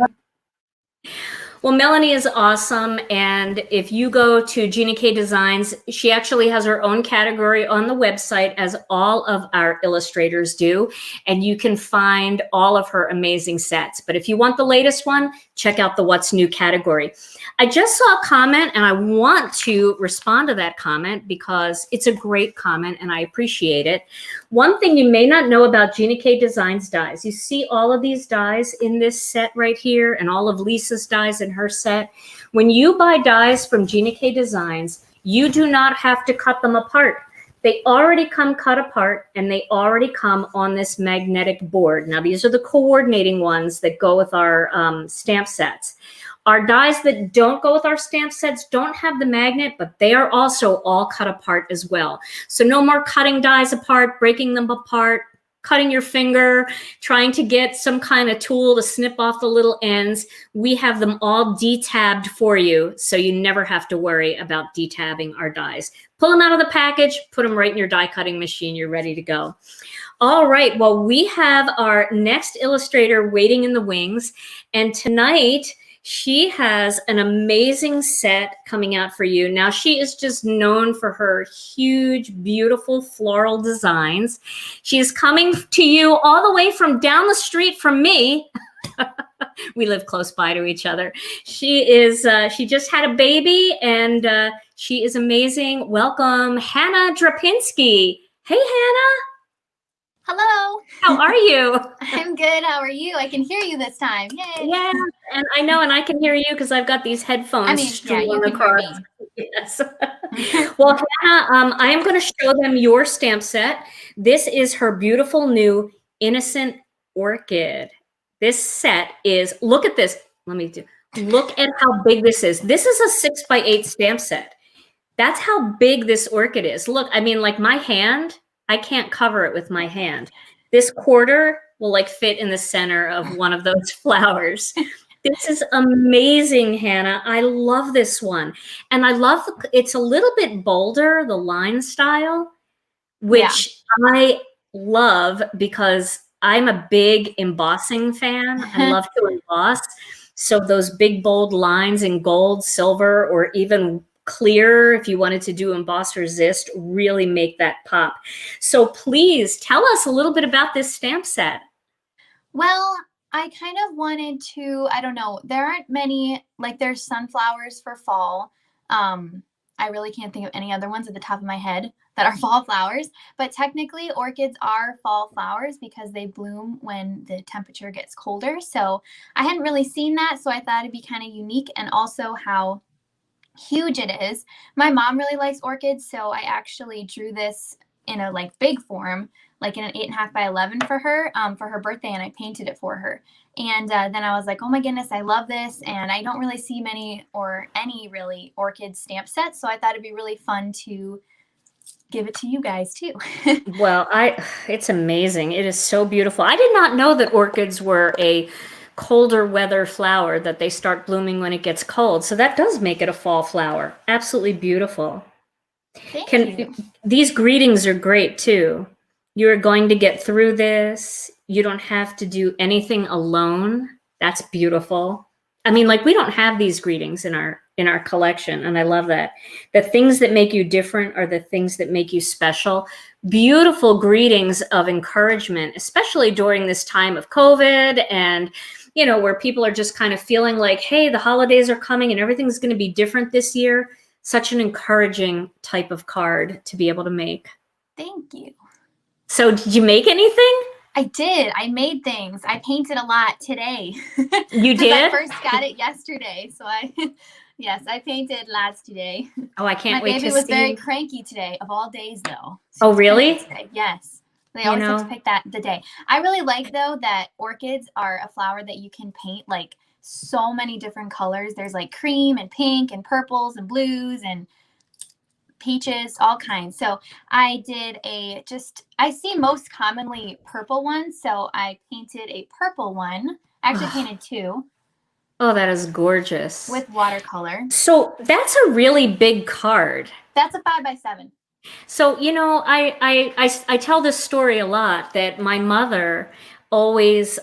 Well, Melanie is awesome, and if you go to Gina K Designs, she actually has her own category on the website, as all of our illustrators do, and you can find all of her amazing sets. But if you want the latest one, check out the What's New category. I just saw a comment, and I want to respond to that comment because it's a great comment, and I appreciate it. One thing you may not know about Gina K Designs dies, you see all of these dies in this set right here, and all of Lisa's dies in her set. When you buy dies from Gina K Designs, you do not have to cut them apart. They already come cut apart, and they already come on this magnetic board. Now, these are the coordinating ones that go with our stamp sets. Our dies that don't go with our stamp sets don't have the magnet, but they are also all cut apart as well. So no more cutting dies apart, breaking them apart, cutting your finger, trying to get some kind of tool to snip off the little ends. We have them all detabbed for you, so you never have to worry about detabbing our dies. Pull them out of the package, put them right in your die cutting machine. You're ready to go. All right, well, we have our next illustrator waiting in the wings, and tonight she has an amazing set coming out for you. Now, she is just known for her huge, beautiful floral designs. She is coming to you all the way from down the street from me. We live close by to each other. She just had a baby, and she is amazing. Welcome, Hannah Drapinski. Hey, Hannah. Hello. How are you? I'm good. How are you? I can hear you this time. Yay. Yeah, and I know, and I can hear you because I've got these headphones yeah, you strewn can hear across. me. Yes. Well, Hannah, I am going to show them your stamp set. This is her beautiful new Innocent Orchid. This set is, look at this. Look at how big this is. This is a 6x8 stamp set. That's how big this orchid is. Look, I mean, like my hand, I can't cover it with my hand. This quarter will like fit in the center of one of those flowers. This is amazing, Hannah. I love this one. And I love, it's a little bit bolder, the line style, which I love because I'm a big embossing fan. I love to emboss. So those big, bold lines in gold, silver, or even clear, if you wanted to do emboss resist, really make that pop. So please tell us a little bit about this stamp set. Well, I kind of wanted to, I don't know, there aren't many, like there's sunflowers for fall. I really can't think of any other ones at the top of my head that are fall flowers, but technically orchids are fall flowers because they bloom when the temperature gets colder. So I hadn't really seen that, so I thought it'd be kind of unique, and also how huge it is. My mom really likes orchids, so I actually drew this in a like big form, like in an 8.5 by 11 for her birthday, and I painted it for her. And then I was like, oh my goodness, I love this, and I don't really see many or any really orchid stamp sets, so I thought it'd be really fun to give it to you guys too. Well, it's amazing. It is so beautiful. I did not know that orchids were a colder weather flower, that they start blooming when it gets cold. So that does make it a fall flower. Absolutely beautiful. Thank you. These greetings are great too. You're going to get through this. You don't have to do anything alone. That's beautiful. I mean, like, we don't have these greetings in our collection, and I love that. The things that make you different are the things that make you special. Beautiful greetings of encouragement, especially during this time of COVID, and you know, where people are just kind of feeling like, hey, the holidays are coming and everything's going to be different this year. Such an encouraging type of card to be able to make. Thank you. So did you make anything? I did. I made things. I painted a lot today. You did? I first got it yesterday. So yes, I painted lots today. Oh, I can't wait to see. My baby was very cranky today, of all days though. Oh, really? Yes. They always have to pick the day. I really like though that orchids are a flower that you can paint like so many different colors. There's like cream and pink and purples and blues and peaches, all kinds. So I did I see most commonly purple ones. So I painted a purple one. I actually painted two. Oh, that is gorgeous. With watercolor. So that's a really big card. That's a 5 by 7. So, you know, I tell this story a lot, that my mother always,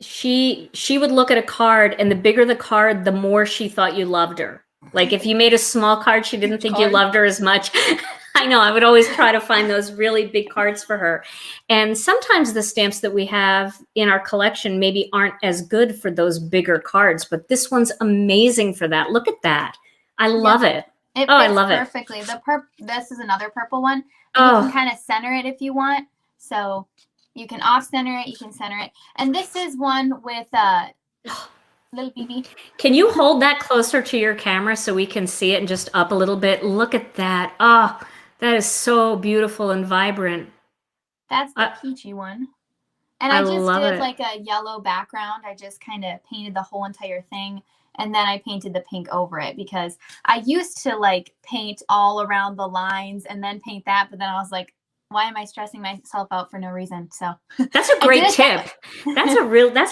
she would look at a card, and the bigger the card, the more she thought you loved her. Like if you made a small card, she didn't think you loved her as much. I know, I would always try to find those really big cards for her. And sometimes the stamps that we have in our collection maybe aren't as good for those bigger cards, but this one's amazing for that. Look at that. I love it. I love it perfectly. This is another purple one. And you can kind of center it if you want. So you can off center it, you can center it. And this is one with little BB. Can you hold that closer to your camera so we can see it, and just up a little bit? Look at that. Oh, that is so beautiful and vibrant. That's the peachy one. And I just did like a yellow background. I just kind of painted the whole entire thing. And then I painted the pink over it, because I used to like paint all around the lines and then paint that. But then I was like, why am I stressing myself out for no reason? So that's a great tip. That's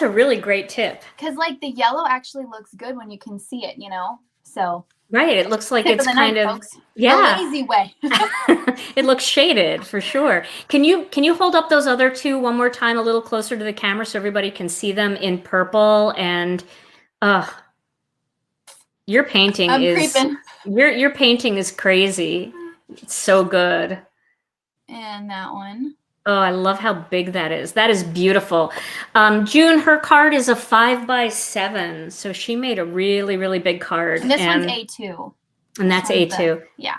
a really great tip. Because like the yellow actually looks good when you can see it, you know? So right. It looks like it's kind of, folks. The lazy way. It looks shaded for sure. Can you hold up those other two one more time, a little closer to the camera, so everybody can see them in purple? And your painting your painting is crazy. It's so good. And that one. Oh, I love how big that is. That is beautiful. June, her card is a 5 by 7. So she made a really, really big card. And this one's A2. And that's A2. Yeah.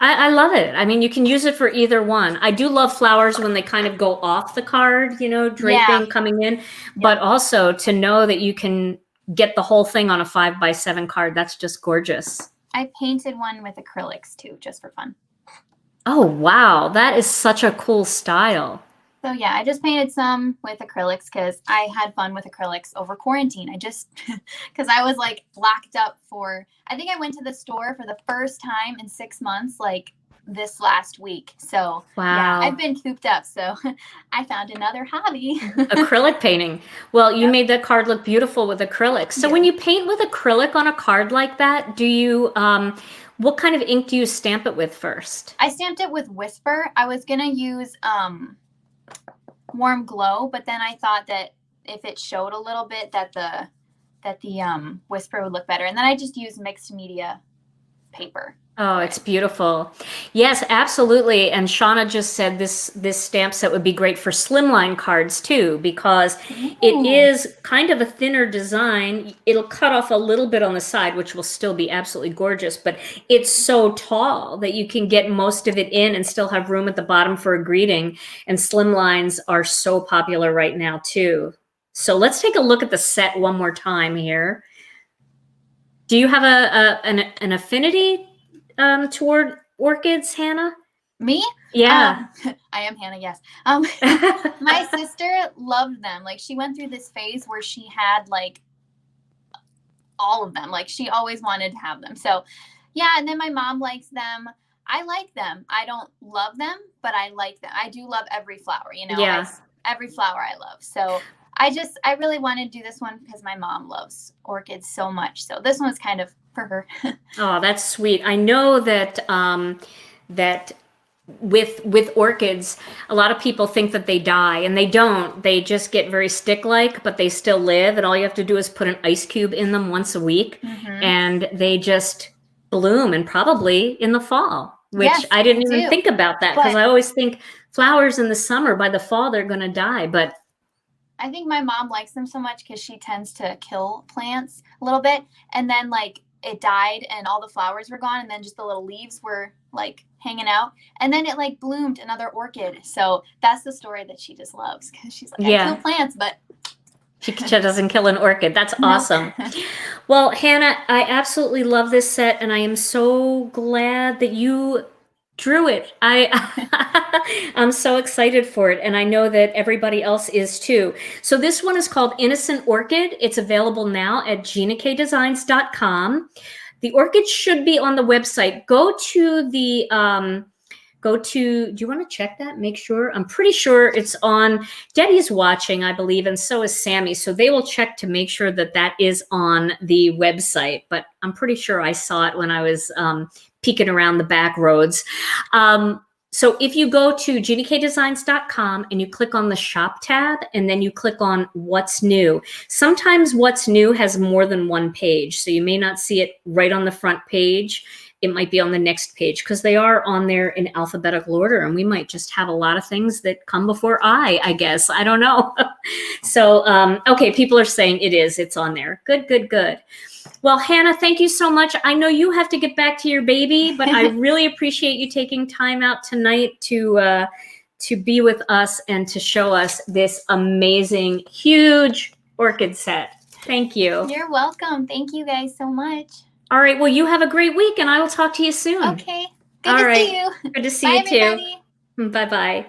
I love it. I mean, you can use it for either one. I do love flowers when they kind of go off the card, you know, draping, coming in, but also to know that you can get the whole thing on a 5x7 card. That's just gorgeous. I painted one with acrylics too, just for fun. Oh, wow. That is such a cool style. So yeah, I just painted some with acrylics because I had fun with acrylics over quarantine. I just, because I was like locked up for, I think I went to the store for the first time in 6 months, like this last week. So yeah, I've been cooped up. So I found another hobby. Acrylic painting. Well, you made that card look beautiful with acrylics. So when you paint with acrylic on a card like that, do you, what kind of ink do you stamp it with first? I stamped it with Whisper. I was going to use, Warm Glow, but then I thought that if it showed a little bit that the Whisper would look better, and then I just used mixed media paper. Oh, it's beautiful. Yes, absolutely. And Shauna just said this stamp set would be great for slimline cards too, because it is kind of a thinner design. It'll cut off a little bit on the side, which will still be absolutely gorgeous, but it's so tall that you can get most of it in and still have room at the bottom for a greeting. And slimlines are so popular right now too. So let's take a look at the set one more time here. Do you have an affinity toward orchids, Hannah? Me? Yeah. I am Hannah, yes. My sister loved them. Like, she went through this phase where she had like all of them. Like, she always wanted to have them. So yeah, and then my mom likes them. I like them. I don't love them, but I like them. I do love every flower, you know. Yeah. Every flower I love. So I really wanted to do this one because my mom loves orchids so much. So this one's kind of for her. Oh, that's sweet. I know that that with orchids, a lot of people think that they die, and they don't. They just get very stick-like, but they still live, and all you have to do is put an ice cube in them once a week, and they just bloom, and probably in the fall, which I didn't even think about that, because I always think flowers in the summer, by the fall, they're going to die, but I think my mom likes them so much because she tends to kill plants a little bit, and then like it died and all the flowers were gone, and then just the little leaves were like hanging out, and then it like bloomed another orchid. So that's the story that she just loves, because she's like, I kill plants, but she doesn't kill an orchid. That's awesome. Well, Hannah, I absolutely love this set, and I am so glad that you drew it. I'm so excited for it, and I know that everybody else is too. So this one is called Innocent Orchid. It's available now at GinaKDesigns.com. The orchid should be on the website. Go to, do you want to check that? Make sure. I'm pretty sure it's on. Debbie's watching, I believe, and so is Sammy. So they will check to make sure that that is on the website. But I'm pretty sure I saw it when I was peeking around the back roads. So if you go to GinaKDesigns.com and you click on the shop tab, and then you click on what's new. Sometimes what's new has more than one page. So you may not see it right on the front page. It might be on the next page, because they are on there in alphabetical order, and we might just have a lot of things that come before I guess. I don't know. So, okay, people are saying it's on there. Good, good, good. Well, Hannah, thank you so much. I know you have to get back to your baby, but I really appreciate you taking time out tonight to be with us and to show us this amazing, huge orchid set. Thank you. You're welcome. Thank you guys so much. All right. Well, you have a great week, and I will talk to you soon. Okay. Good to see you. Good to see you too. Bye-bye.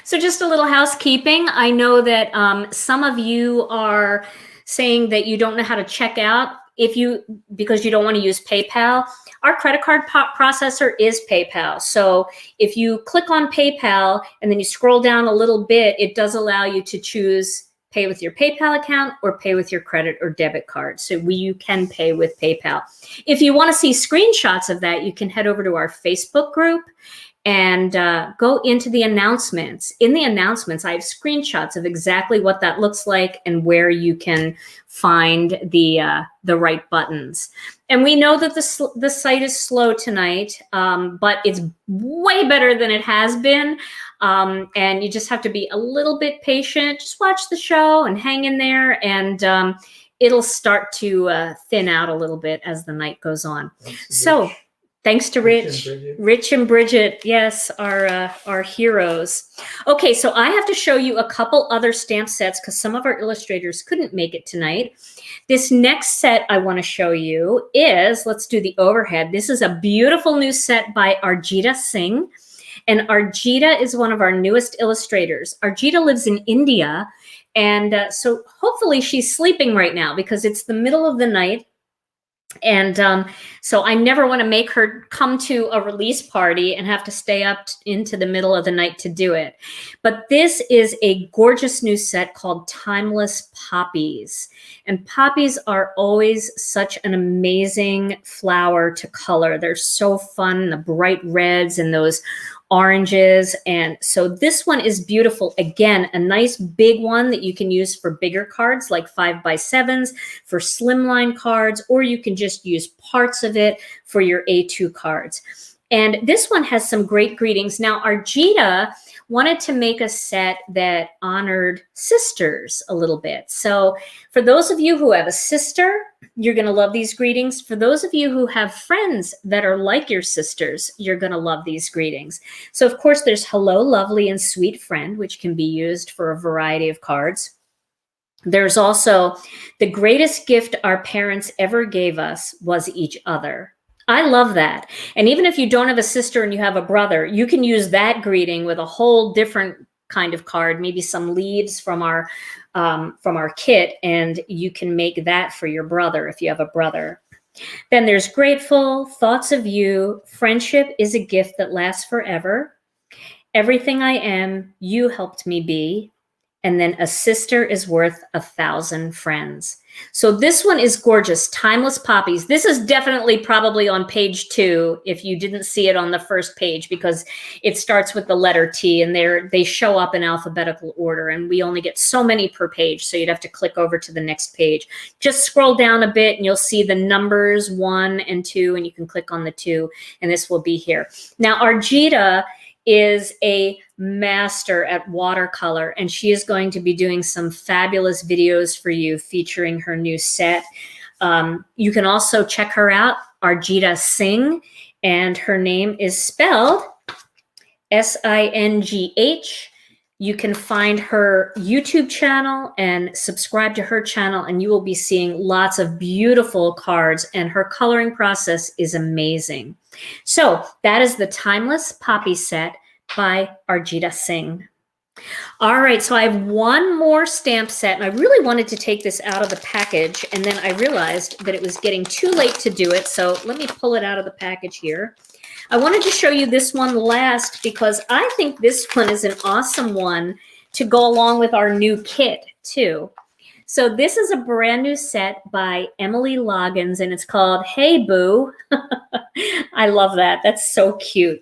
So just a little housekeeping. I know that some of you are saying that you don't know how to check out because you don't want to use PayPal. Our credit card processor is PayPal. So if you click on PayPal and then you scroll down a little bit, it does allow you to choose pay with your PayPal account or pay with your credit or debit card. So you can pay with PayPal. If you want to see screenshots of that, you can head over to our Facebook group and go into the announcements. In the announcements, I have screenshots of exactly what that looks like and where you can find the right buttons. And we know that the site is slow tonight, but it's way better than it has been. And you just have to be a little bit patient. Just watch the show and hang in there, and it'll start to thin out a little bit as the night goes on. So Thanks to Rich. Rich and Bridget, yes, our heroes. Okay, so I have to show you a couple other stamp sets because some of our illustrators couldn't make it tonight. This next set I want to show you is, let's do the overhead. This is a beautiful new set by Arjita Singh. And Arjita is one of our newest illustrators. Arjita lives in India. And so hopefully she's sleeping right now because it's the middle of the night. And so I never want to make her come to a release party and have to stay up into the middle of the night to do it. But this is a gorgeous new set called Timeless Poppies. And poppies are always such an amazing flower to color. They're so fun, the bright reds and those oranges. And so this one is beautiful. Again, a nice big one that you can use for bigger cards like 5x7s, for slimline cards, or you can just use parts of it for your A2 cards. And this one has some great greetings. Now, Arjita wanted to make a set that honored sisters a little bit. So for those of you who have a sister, you're going to love these greetings. For those of you who have friends that are like your sisters, you're going to love these greetings. So of course, there's hello, lovely and sweet friend, which can be used for a variety of cards. There's also the greatest gift our parents ever gave us was each other. I love that. And even if you don't have a sister and you have a brother, you can use that greeting with a whole different kind of card, maybe some leaves from our kit, and you can make that for your brother if you have a brother. Then there's grateful, thoughts of you, friendship is a gift that lasts forever. Everything I am, you helped me be. And then a sister is worth 1,000 friends. So this one is gorgeous. Timeless Poppies. This is definitely probably on page 2 if you didn't see it on the first page, because it starts with the letter T and they show up in alphabetical order, and we only get so many per page. So you'd have to click over to the next page. Just scroll down a bit and you'll see the numbers 1 and 2, and you can click on the 2 and this will be here. Now, Arjita is a master at watercolor, and she is going to be doing some fabulous videos for you featuring her new set. You can also check her out, Arjita Singh, and her name is spelled S-I-N-G-H. You can find her YouTube channel and subscribe to her channel, and you will be seeing lots of beautiful cards, and her coloring process is amazing. So that is the Timeless Poppy set by Arjita Singh. All right, so I have one more stamp set, and I really wanted to take this out of the package, and then I realized that it was getting too late to do it, so let me pull it out of the package here. I wanted to show you this one last because I think this one is an awesome one to go along with our new kit too. So this is a brand new set by Emily Loggins, and it's called Hey Boo. I love that. That's so cute.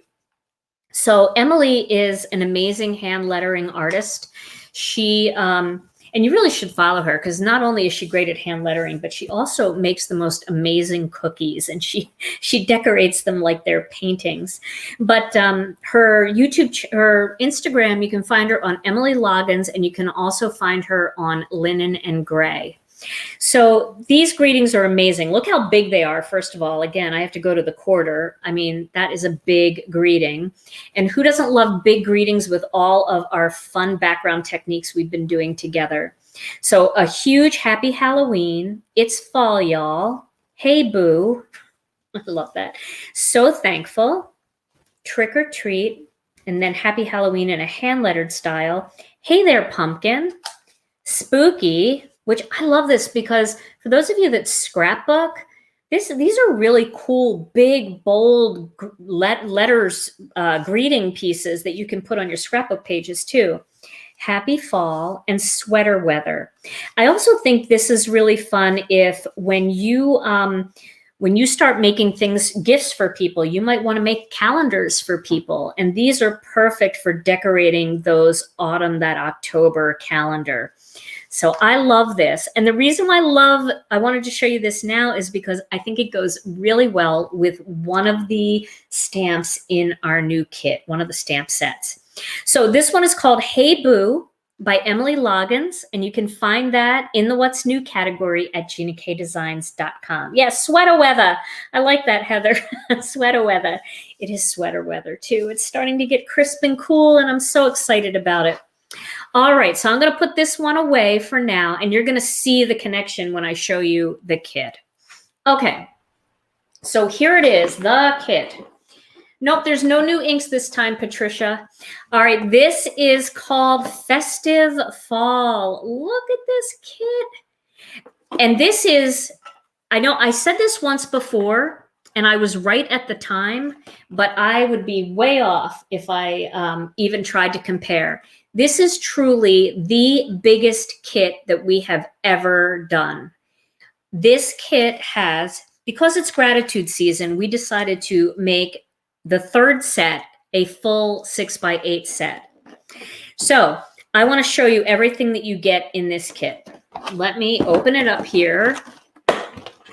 So Emily is an amazing hand lettering artist. She, and you really should follow her because not only is she great at hand lettering, but she also makes the most amazing cookies, and she decorates them like they're paintings. But her Instagram, you can find her on Emily Loggins, and you can also find her on Linen and Gray. So these greetings are amazing. Look how big they are. First of all, again, I have to go to the quarter. I mean, that is a big greeting. And who doesn't love big greetings with all of our fun background techniques we've been doing together? So a huge happy Halloween. It's fall, y'all. Hey, boo. I love that. So thankful. Trick or treat. And then happy Halloween in a hand-lettered style. Hey there, pumpkin. Spooky. Which I love this because for those of you that scrapbook, these are really cool, big, bold letters, greeting pieces that you can put on your scrapbook pages too. Happy fall and sweater weather. I also think this is really fun if when you start making gifts for people, you might want to make calendars for people. And these are perfect for decorating those autumn, that October calendar. So I love this. And the reason why I wanted to show you this now is because I think it goes really well with one of the stamps in our new kit, one of the stamp sets. So this one is called Hey Boo. by Emily Loggins, and you can find that in the What's New category at ginakdesigns.com. Yes, sweater weather. I like that, Heather. Sweater weather. It is sweater weather, too. It's starting to get crisp and cool, and I'm so excited about it. All right, so I'm going to put this one away for now, and you're going to see the connection when I show you the kit. Okay, so here it is, the kit. Nope, there's no new inks this time, Patricia. All right, this is called Festive Fall. Look at this kit. And this is, I know I said this once before, and I was right at the time, but I would be way off if I even tried to compare. This is truly the biggest kit that we have ever done. This kit has, because it's gratitude season, we decided to make the third set a full 6x8 set. So I want to show you everything that you get in this kit. Let me open it up here. All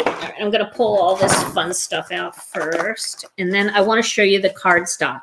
right, I'm going to pull all this fun stuff out first, and then I want to show you the cardstock.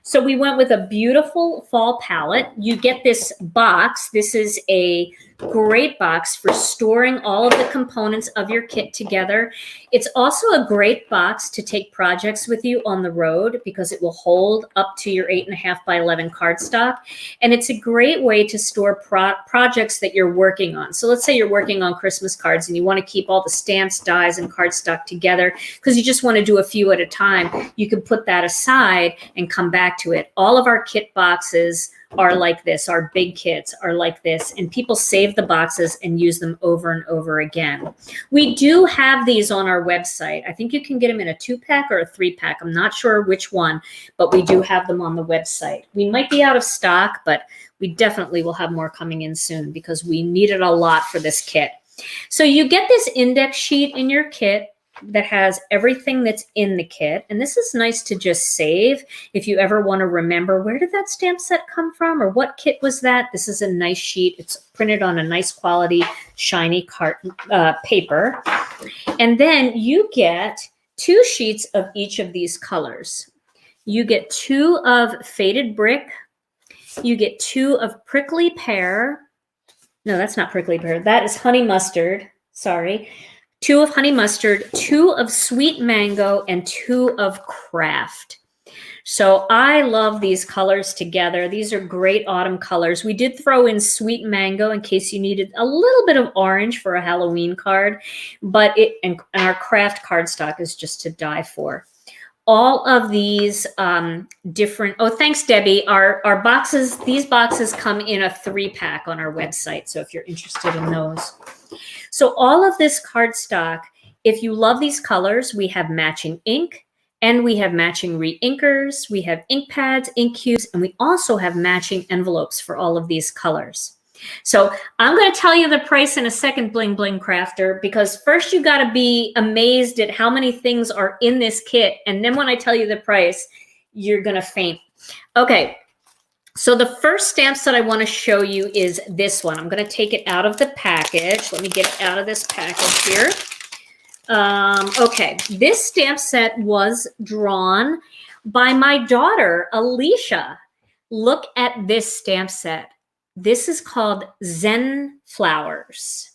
So we went with a beautiful fall palette. You get this box. This is a great box for storing all of the components of your kit together. It's also a great box to take projects with you on the road because it will hold up to your 8.5 by 11 cardstock. And it's a great way to store projects that you're working on. So let's say you're working on Christmas cards and you want to keep all the stamps, dies, and cardstock together because you just want to do a few at a time. You can put that aside and come back to it. All of our kit boxes are like this. Our big kits are like this, and people save the boxes and use them over and over again. We do have these on our website. I think you can get them in a 2-pack or a 3-pack. I'm not sure which one, but we do have them on the website. We might be out of stock, but we definitely will have more coming in soon because we needed a lot for this kit. So you get this index sheet in your kit that has everything that's in the kit. And this is nice to just save if you ever want to remember, where did that stamp set come from or what kit was that? This is a nice sheet. It's printed on a nice quality, shiny carton paper. And then you get 2 sheets of each of these colors. You get 2 of Faded Brick. You get 2 of Prickly Pear. No, that's not Prickly Pear. That is Honey Mustard. Sorry. 2 of Honey Mustard, 2 of Sweet Mango, and 2 of Craft. So I love these colors together. These are great autumn colors. We did throw in Sweet Mango in case you needed a little bit of orange for a Halloween card, but and our Craft cardstock is just to die for. All of these different, oh, thanks, Debbie. Our boxes, these boxes come in a 3-pack on our website. So if you're interested in those. So all of this cardstock, if you love these colors, we have matching ink and we have matching re-inkers. We have ink pads, ink cubes, and we also have matching envelopes for all of these colors. So I'm going to tell you the price in a second, Bling Bling Crafter, because first you got to be amazed at how many things are in this kit. And then when I tell you the price, you're going to faint. Okay. So the first stamp set I want to show you is this one. I'm going to take it out of the package. Let me get it out of this package here. Okay, this stamp set was drawn by my daughter, Alicia. Look at this stamp set. This is called Zen Flowers.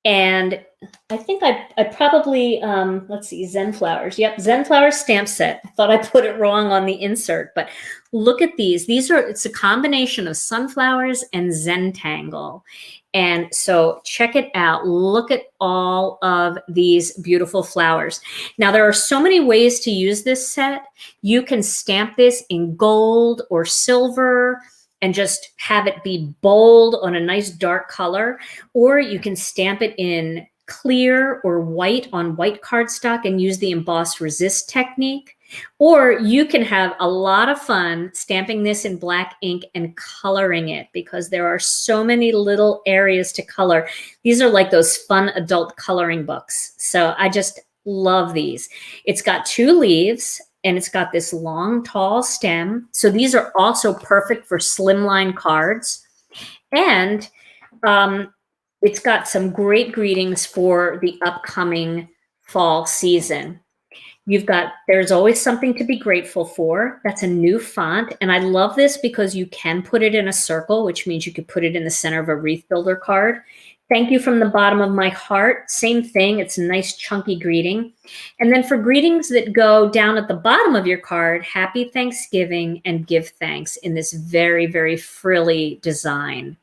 And I think I probably, let's see, Zen Flowers. Yep, Zen Flowers stamp set. I thought I put it wrong on the insert, but look at these. It's a combination of sunflowers and Zentangle. And so check it out. Look at all of these beautiful flowers. Now, there are so many ways to use this set. You can stamp this in gold or silver and just have it be bold on a nice dark color, or you can stamp it in clear or white on white cardstock and use the emboss resist technique, or you can have a lot of fun stamping this in black ink and coloring it because there are so many little areas to color. These are like those fun adult coloring books. So I just love these. It's got 2 leaves. And it's got this long, tall stem. So these are also perfect for slimline cards. And it's got some great greetings for the upcoming fall season. There's always something to be grateful for. That's a new font. And I love this because you can put it in a circle, which means you could put it in the center of a wreath builder card. Thank you from the bottom of my heart. Same thing. It's a nice chunky greeting. And then for greetings that go down at the bottom of your card, happy Thanksgiving and give thanks in this very, very frilly design.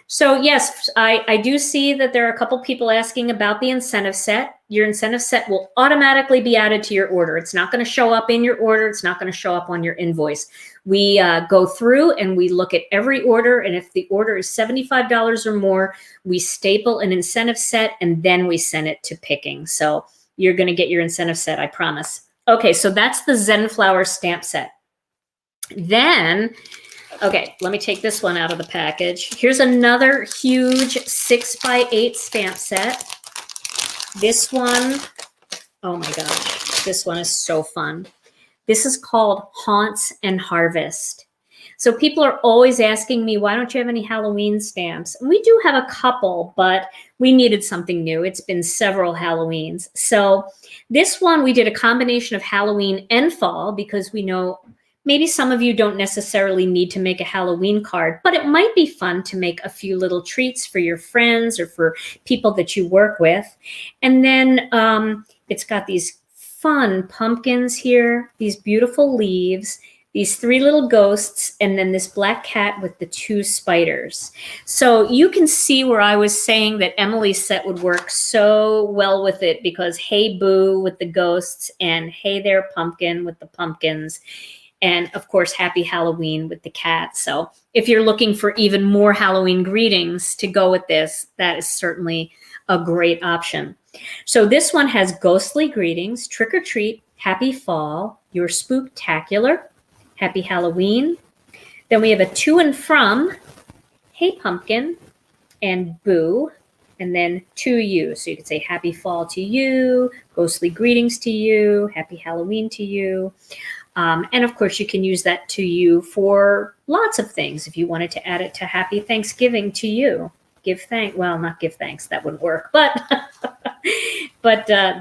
So yes, I do see that there are a couple people asking about the incentive set. Your incentive set will automatically be added to your order. It's not going to show up in your order. It's not going to show up on your invoice. We go through and we look at every order. And if the order is $75 or more, we staple an incentive set and then we send it to picking. So you're going to get your incentive set, I promise. Okay, so that's the Zenflower stamp set. Then, okay, let me take this one out of the package. Here's another huge 6x8 stamp set. This one, oh my gosh, this one is so fun. This is called Haunts and Harvest. So people are always asking me, why don't you have any Halloween stamps? And we do have a couple, but we needed something new. It's been several Halloweens. So this one, we did a combination of Halloween and fall because we know maybe some of you don't necessarily need to make a Halloween card, but it might be fun to make a few little treats for your friends or for people that you work with. And then it's got these fun pumpkins here, these beautiful leaves, these 3 little ghosts, and then this black cat with the 2 spiders. So you can see where I was saying that Emily's set would work so well with it because Hey Boo with the ghosts and Hey There Pumpkin with the pumpkins. And of course, Happy Halloween with the cat. So if you're looking for even more Halloween greetings to go with this, that is certainly a great option. So this one has ghostly greetings, trick or treat, happy fall, you're spooktacular, happy Halloween. Then we have a to and from, hey pumpkin, and boo, and then to you. So you could say happy fall to you, ghostly greetings to you, happy Halloween to you. And of course, you can use that to you for lots of things. If you wanted to add it to Happy Thanksgiving to you, give thanks. Well, not give thanks. That wouldn't work, but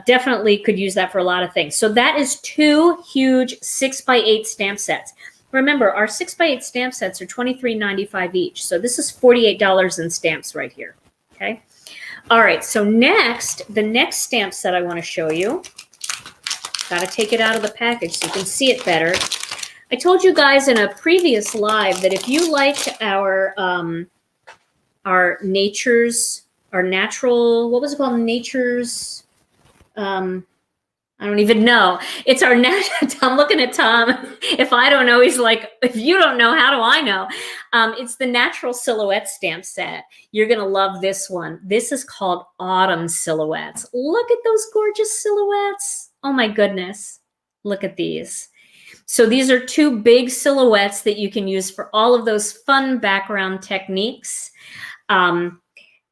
definitely could use that for a lot of things. So that is 2 huge 6x8 stamp sets. Remember, our 6x8 stamp sets are $23.95 each. So this is $48 in stamps right here. Okay. All right. So next, the next stamp set I want to show you. Got to take it out of the package so you can see it better. I told you guys in a previous live that if you liked our natural, what was it called? Nature's, I don't even know. It's our natural, I'm looking at Tom. If I don't know, he's like, if you don't know, how do I know? It's the Natural Silhouette stamp set. You're going to love this one. This is called Autumn Silhouettes. Look at those gorgeous silhouettes. Oh my goodness. Look at these. So these are 2 big silhouettes that you can use for all of those fun background techniques.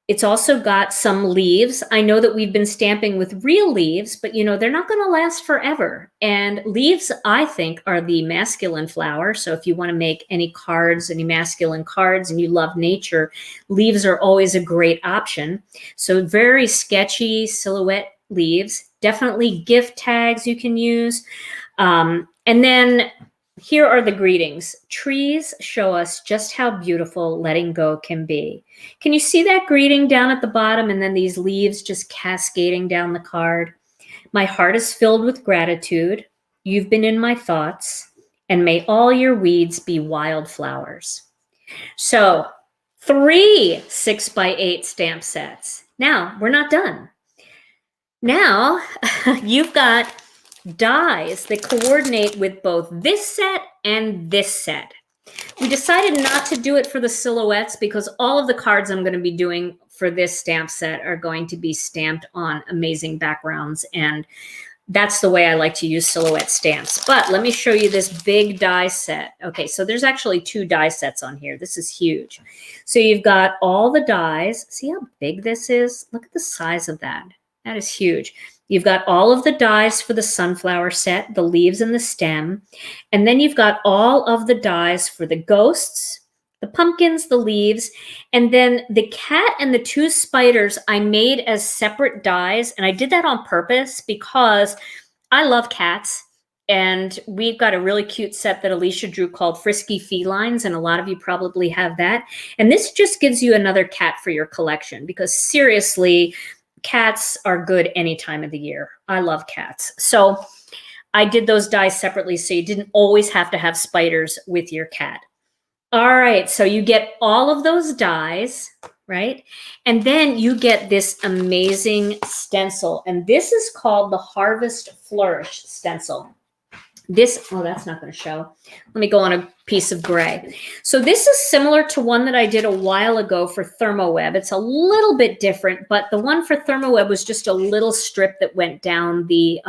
It's also got some leaves. I know that we've been stamping with real leaves, but you know, they're not going to last forever. And leaves, I think, are the masculine flower. So if you want to make any cards, any masculine cards, and you love nature, leaves are always a great option. So very sketchy silhouette leaves. Definitely gift tags you can use. And then here are the greetings. Trees show us just how beautiful letting go can be. Can you see that greeting down at the bottom and then these leaves just cascading down the card? My heart is filled with gratitude. You've been in my thoughts, and may all your weeds be wildflowers. So 3 6x8 stamp sets. Now, we're not done. Now, you've got dies that coordinate with both this set and this set. We decided not to do it for the silhouettes because all of the cards I'm going to be doing for this stamp set are going to be stamped on amazing backgrounds, and that's the way I like to use silhouette stamps. But let me show you this big die set. Okay, so there's actually 2 die sets on here. This is huge. So you've got all the dies. See how big this is? Look at the size of that. That is huge. You've got all of the dies for the sunflower set, the leaves and the stem. And then you've got all of the dies for the ghosts, the pumpkins, the leaves. And then the cat and the 2 spiders I made as separate dies. And I did that on purpose because I love cats. And we've got a really cute set that Alicia drew called Frisky Felines, and a lot of you probably have that. And this just gives you another cat for your collection, because seriously, cats are good any time of the year. I love cats. So I did those dies separately so you didn't always have to have spiders with your cat. All right, so you get all of those dies, right? And then you get this amazing stencil, and this is called the Harvest Flourish stencil. This, oh, that's not going to show. Let me go on a piece of gray. So this is similar to one that I did a while ago for ThermoWeb. It's a little bit different, but the one for ThermoWeb was just a little strip that went down the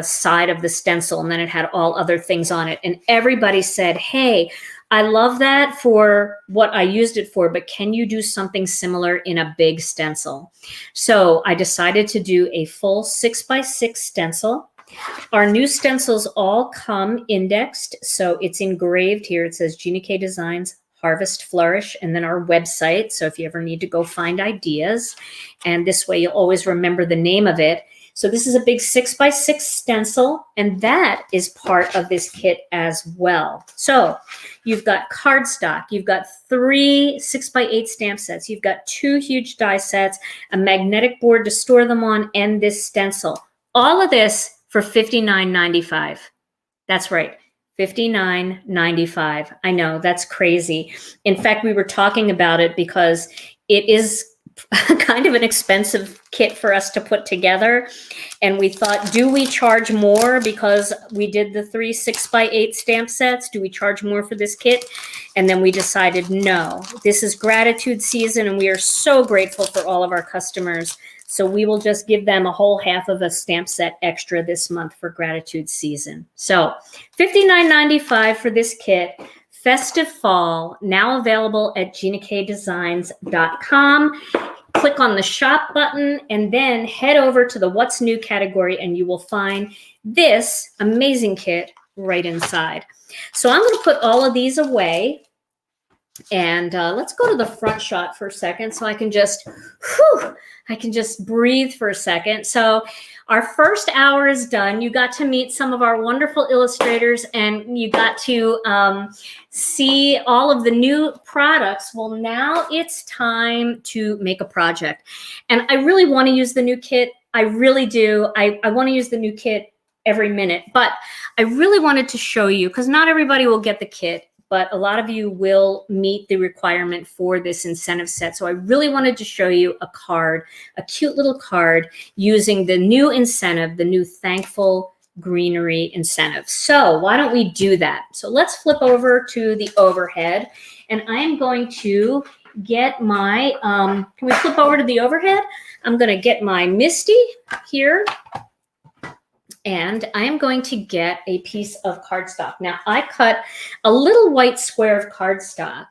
side of the stencil, and then it had all other things on it. And everybody said, hey, I love that for what I used it for, but can you do something similar in a big stencil? So I decided to do a full 6x6 stencil. Our new stencils all come indexed, so it's engraved here. It says Gina K Designs Harvest Flourish, and then our website. So if you ever need to go find ideas, and this way you'll always remember the name of it. So this is a big 6x6 stencil, and that is part of this kit as well. So you've got cardstock, you've got 3 6x8 stamp sets, you've got 2 huge die sets, a magnetic board to store them on, and this stencil. All of this for $59.95. That's right, $59.95. I know, that's crazy. In fact, we were talking about it because it is kind of an expensive kit for us to put together. And we thought, do we charge more because we did the 3 6x8 stamp sets? Do we charge more for this kit? And then we decided, no, this is gratitude season, and we are so grateful for all of our customers. So we will just give them a whole half of a stamp set extra this month for gratitude season. So $59.95 for this kit. Festive Fall, now available at GinaKDesigns.com. Click on the shop button and then head over to the What's New category, and you will find this amazing kit right inside. So I'm going to put all of these away, and let's go to the front shot for a second so I can just, breathe for a second. So our first hour is done. You got to meet some of our wonderful illustrators, and you got to see all of the new products. Well, now it's time to make a project. And I really want to use the new kit. I really do. I want to use the new kit every minute. But I really wanted to show you, because not everybody will get the kit, but a lot of you will meet the requirement for this incentive set. So I really wanted to show you a card, a cute little card using the new incentive, the new Thankful Greenery incentive. So why don't we do that? So let's flip over to the overhead, and I am going to get my, can we flip over to the overhead? I'm going to get my Misty here. And I am going to get a piece of cardstock. Now, I cut a little white square of cardstock,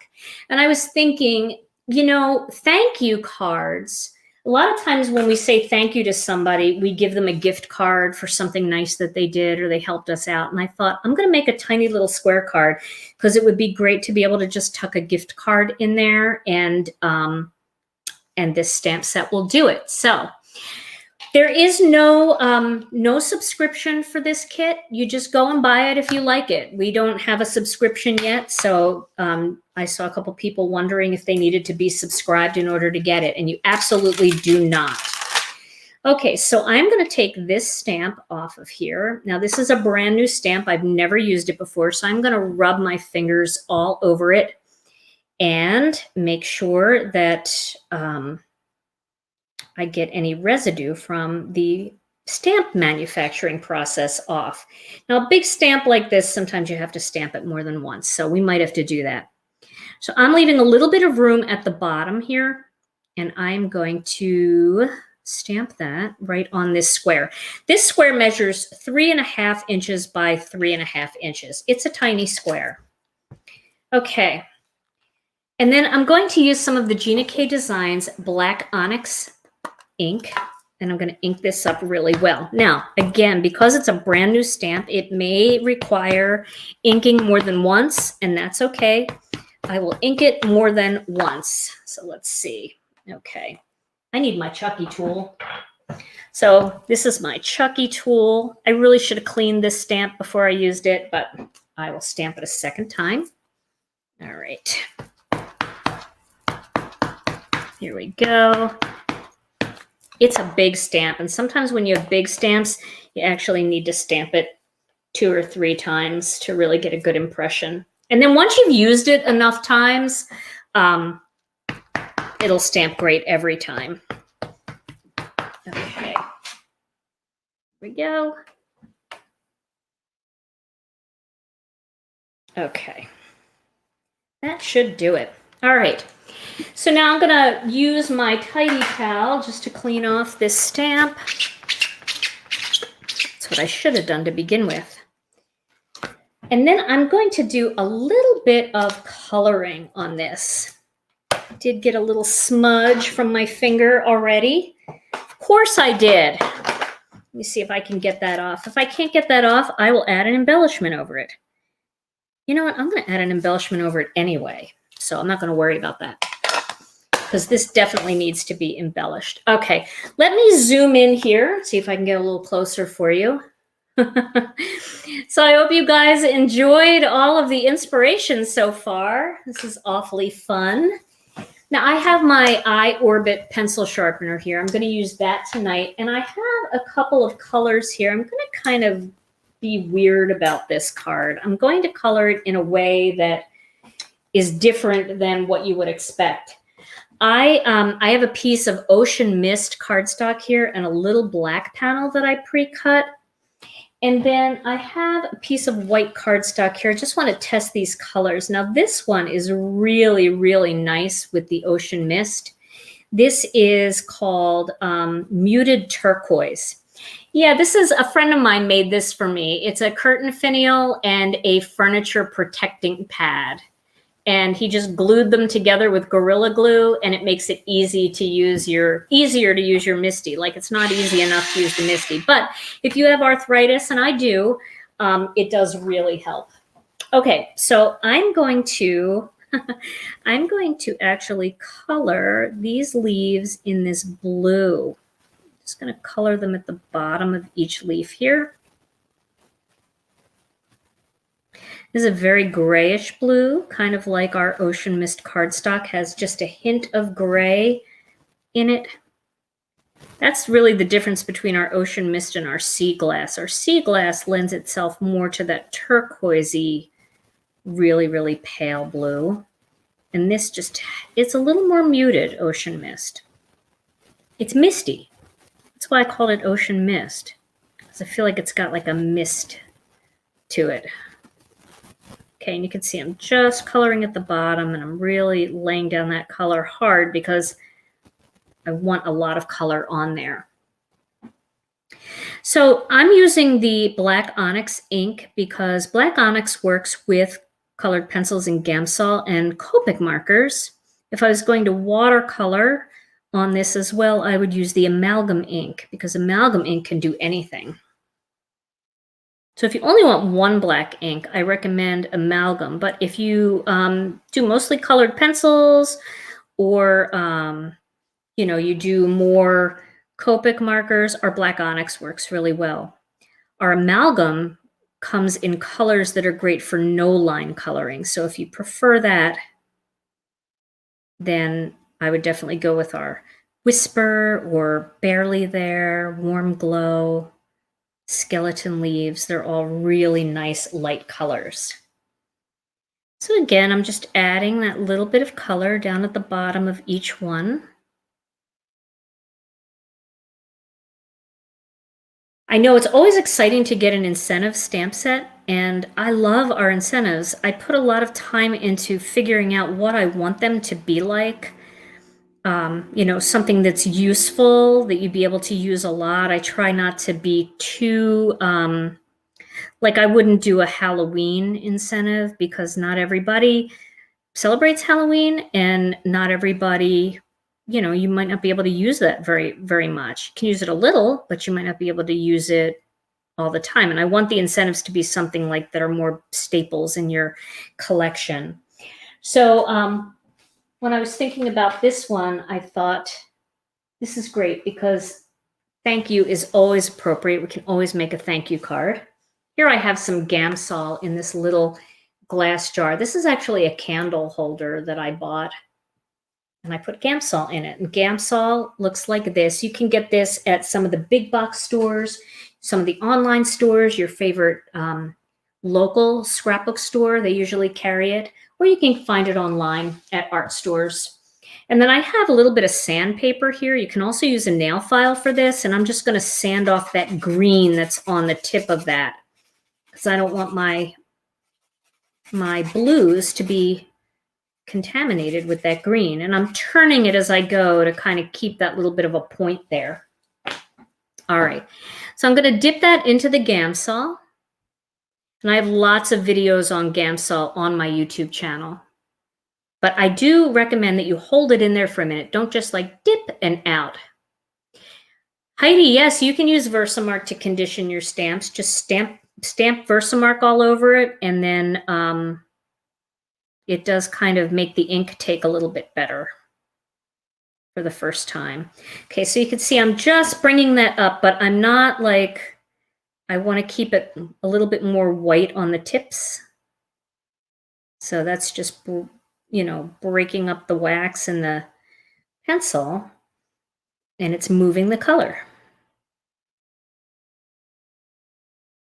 and I was thinking, you know, thank you cards. A lot of times when we say thank you to somebody, we give them a gift card for something nice that they did or they helped us out. And I thought, I'm going to make a tiny little square card because it would be great to be able to just tuck a gift card in there, and this stamp set will do it. So there is no subscription for this kit. You just go and buy it if you like it. We don't have a subscription yet, so I saw a couple people wondering if they needed to be subscribed in order to get it, and you absolutely do not. Okay, so I'm going to take this stamp off of here. Now, this is a brand new stamp. I've never used it before, so I'm going to rub my fingers all over it and make sure that I get any residue from the stamp manufacturing process off. Now, a big stamp like this, sometimes you have to stamp it more than once, so we might have to do that. So I'm leaving a little bit of room at the bottom here, and I'm going to stamp that right on this square. This square measures 3.5 inches by 3.5 inches. It's a tiny square. Okay. And then I'm going to use some of the Gina K Designs Black Onyx ink, and I'm going to ink this up really well. Now, again, because it's a brand new stamp, it may require inking more than once, and that's okay. I will ink it more than once. So let's see. Okay. I need my Chucky tool. So this is my Chucky tool. I really should have cleaned this stamp before I used it, but I will stamp it a second time. All right. Here we go. It's a big stamp, and sometimes when you have big stamps, you actually need to stamp it 2 or 3 times to really get a good impression. And then once you've used it enough times, it'll stamp great every time. Okay. Here we go. Okay. That should do it. All right. So now I'm going to use my tidy towel just to clean off this stamp. That's what I should have done to begin with. And then I'm going to do a little bit of coloring on this. I did get a little smudge from my finger already. Of course I did. Let me see if I can get that off. If I can't get that off, I will add an embellishment over it. You know what? I'm going to add an embellishment over it anyway. So I'm not going to worry about that, because this definitely needs to be embellished. Okay, let me zoom in here, see if I can get a little closer for you. So I hope you guys enjoyed all of the inspiration so far. This is awfully fun. Now I have my eye orbit pencil sharpener here. I'm going to use that tonight, and I have a couple of colors here. I'm going to kind of be weird about this card. I'm going to color it in a way that is different than what you would expect. I have a piece of Ocean Mist cardstock here and a little black panel that I pre-cut. And then I have a piece of white cardstock here. I just want to test these colors. Now this one is really, really nice with the Ocean Mist. This is called Muted Turquoise. Yeah, this is a friend of mine made this for me. It's a curtain finial and a furniture protecting pad. And he just glued them together with Gorilla Glue, and it makes it easier to use your Misty. Like, it's not easy enough to use the Misty, but if you have arthritis, and I do, it does really help. Okay, so I'm going to actually color these leaves in this blue. Just going to color them at the bottom of each leaf here. This is a very grayish blue, kind of like our Ocean Mist cardstock, has just a hint of gray in it. That's really the difference between our Ocean Mist and our Sea Glass. Our Sea Glass lends itself more to that turquoisey, really, really pale blue. And this just, it's a little more muted, Ocean Mist. It's misty. That's why I called it Ocean Mist, because I feel like it's got like a mist to it. Okay, and you can see I'm just coloring at the bottom, and I'm really laying down that color hard because I want a lot of color on there. So I'm using the Black Onyx ink because Black Onyx works with colored pencils and Gamsol and Copic markers. If I was going to watercolor on this as well, I would use the amalgam ink because amalgam ink can do anything. So if you only want one black ink, I recommend amalgam. But if you do mostly colored pencils, or you know, you do more Copic markers, our Black Onyx works really well. Our amalgam comes in colors that are great for no line coloring. So if you prefer that, then I would definitely go with our Whisper or Barely There, Warm Glow, Skeleton Leaves. They're all really nice light colors. So again, I'm just adding that little bit of color down at the bottom of each one. I know it's always exciting to get an incentive stamp set, and I love our incentives. I put a lot of time into figuring out what I want them to be like. You know, something that's useful, that you'd be able to use a lot. I try not to be too, like I wouldn't do a Halloween incentive because not everybody celebrates Halloween, and not everybody, you know, you might not be able to use that very, very much. You can use it a little, but you might not be able to use it all the time. And I want the incentives to be something like that are more staples in your collection. So, when I was thinking about this one, I thought this is great because Thank you is always appropriate. We can always make a thank you card. Here I have some Gamsol in this little glass jar. This is actually a candle holder that I bought. And I put Gamsol in it. And Gamsol looks like this. You can get this at some of the big box stores, some of the online stores, your favorite local scrapbook store. They usually carry it. Or you can find it online at art stores. And then I have a little bit of sandpaper here. You can also use a nail file for this. And I'm just going to sand off that green that's on the tip of that, because I don't want my blues to be contaminated with that green. And I'm turning it as I go to kind of keep that little bit of a point there. All right, so I'm going to dip that into the Gamsol. And I have lots of videos on Gamsol on my YouTube channel. But I do recommend that you hold it in there for a minute. Don't just like dip and out. Heidi, yes, you can use Versamark to condition your stamps. Just stamp Versamark all over it, and then it does kind of make the ink take a little bit better for the first time. Okay, so you can see I'm just bringing that up, but I'm not like, I want to keep it a little bit more white on the tips. So that's just, you know, breaking up the wax in the pencil, and it's moving the color.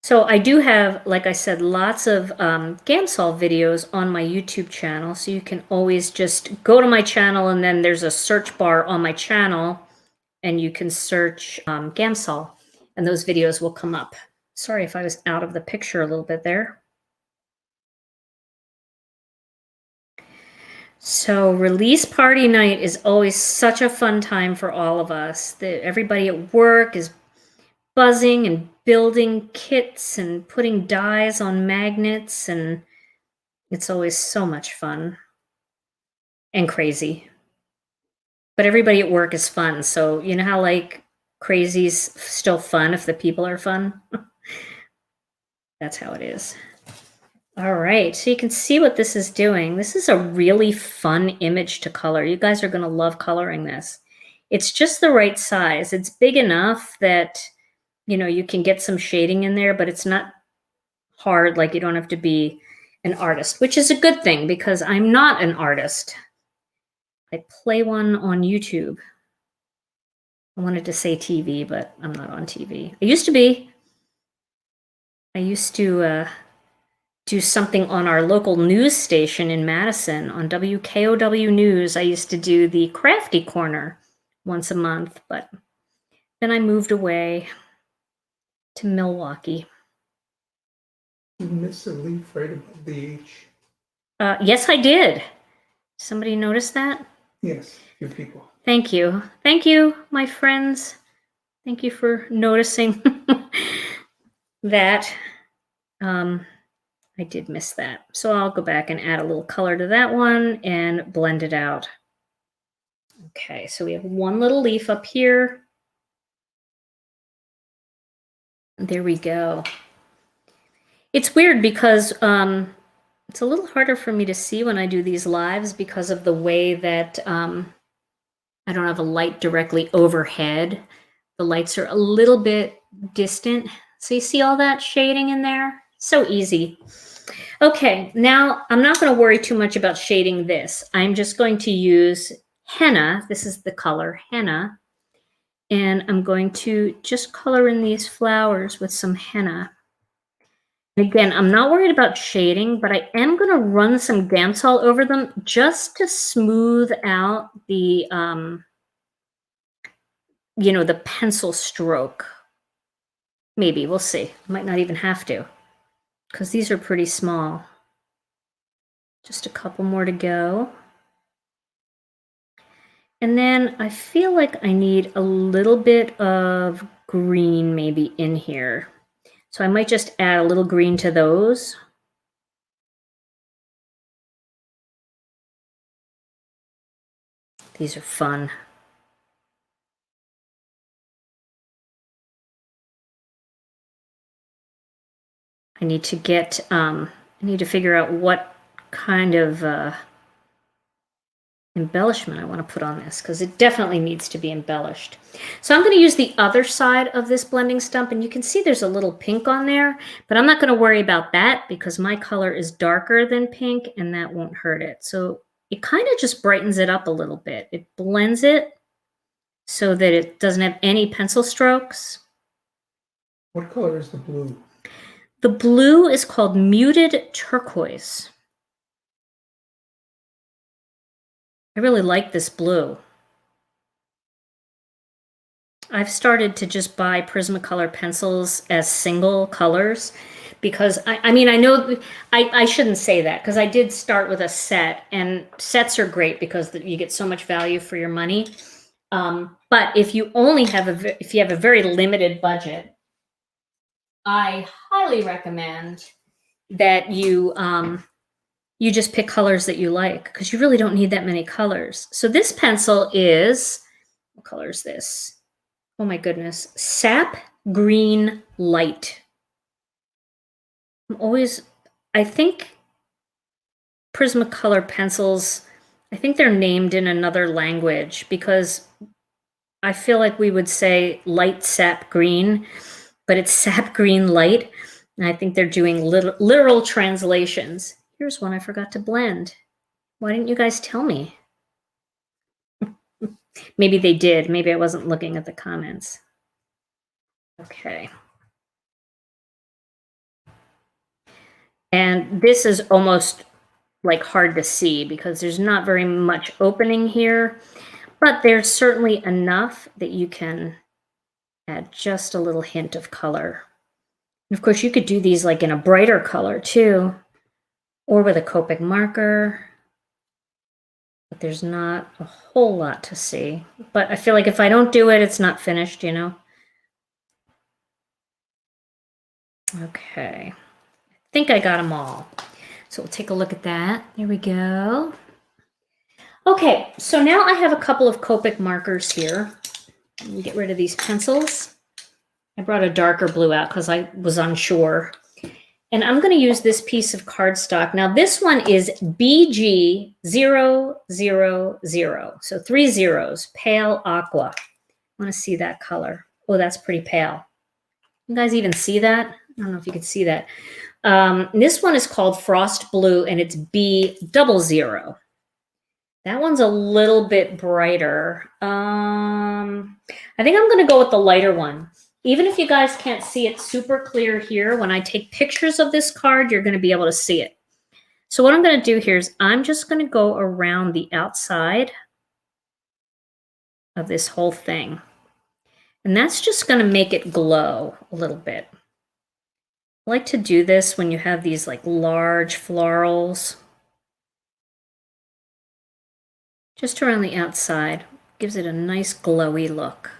So I do have, like I said, lots of Gamsol videos on my YouTube channel. So you can always just go to my channel, and then there's a search bar on my channel, and you can search Gamsol, and those videos will come up. Sorry if I was out of the picture a little bit there. So release party night is always such a fun time for all of us. Everybody at work is buzzing and building kits and putting dies on magnets, and it's always so much fun and crazy. But everybody at work is fun, so you know how like crazy's still fun if the people are fun? That's how it is. All right, so you can see what this is doing. This is a really fun image to color. You guys are going to love coloring this. It's just the right size. It's big enough that, you know, you can get some shading in there, but it's not hard. Like, you don't have to be an artist, which is a good thing because I'm not an artist. I play one on YouTube. I wanted to say TV, but I'm not on TV. I used to be. I used to do something on our local news station in Madison on WKOW News. I used to do the Crafty Corner once a month, but then I moved away to Milwaukee. You missed a leaf right above the H. Yes, I did. Somebody notice that? Yes, your people. Thank you. Thank you, my friends. Thank you for noticing that. I did miss that. So I'll go back and add a little color to that one and blend it out. Okay, so we have one little leaf up here. There we go. It's weird because it's a little harder for me to see when I do these lives because of the way that I don't have a light directly overhead. The lights are a little bit distant. So you see all that shading in there? So easy. Okay, now I'm not going to worry too much about shading this. I'm just going to use henna. This is the color henna. And I'm going to just color in these flowers with some henna. Again, I'm not worried about shading, but I am going to run some Gamsol over them just to smooth out the, you know, the pencil stroke. Maybe, we'll see. Might not even have to, because these are pretty small. Just a couple more to go. And then I feel like I need a little bit of green maybe in here. So I might just add a little green to those. These are fun. I need to get, I need to figure out what kind of embellishment I want to put on this, because it definitely needs to be embellished. So I'm going to use the other side of this blending stump, and you can see there's a little pink on there, but I'm not going to worry about that because my color is darker than pink and that won't hurt it. So it kind of just brightens it up a little bit. It blends it so that it doesn't have any pencil strokes. What color is the blue? The blue is called Muted Turquoise. I really like this blue. I've started to just buy Prismacolor pencils as single colors because I mean, I know I shouldn't say that because I did start with a set, and sets are great because you get so much value for your money. But if you only have if you have a very limited budget, I highly recommend that you just pick colors that you like, because you really don't need that many colors. So this pencil is, what color is this? Oh my goodness, Sap Green Light. I think Prismacolor pencils, I think they're named in another language, because I feel like we would say light sap green, but it's Sap Green Light. And I think they're doing literal translations. Here's one I forgot to blend. Why didn't you guys tell me? Maybe they did. Maybe I wasn't looking at the comments. Okay. And this is almost like hard to see because there's not very much opening here, but there's certainly enough that you can add just a little hint of color. And of course, you could do these like in a brighter color too, or with a Copic marker. But there's not a whole lot to see. But I feel like if I don't do it, it's not finished, you know? Okay. I think I got them all. So we'll take a look at that. There we go. Okay, so now I have a couple of Copic markers here. Let me get rid of these pencils. I brought a darker blue out because I was unsure. And I'm going to use this piece of cardstock. Now this one is BG000. So 3 zeros, pale aqua. I want to see that color. Oh, that's pretty pale. You guys even see that? I don't know if you can see that. This one is called Frost Blue, and it's B00. That one's a little bit brighter. I think I'm going to go with the lighter one. Even if you guys can't see it super clear here, when I take pictures of this card, you're going to be able to see it. So what I'm going to do here is I'm just going to go around the outside of this whole thing. And that's just going to make it glow a little bit. I like to do this when you have these like large florals. Just around the outside. Gives it a nice glowy look.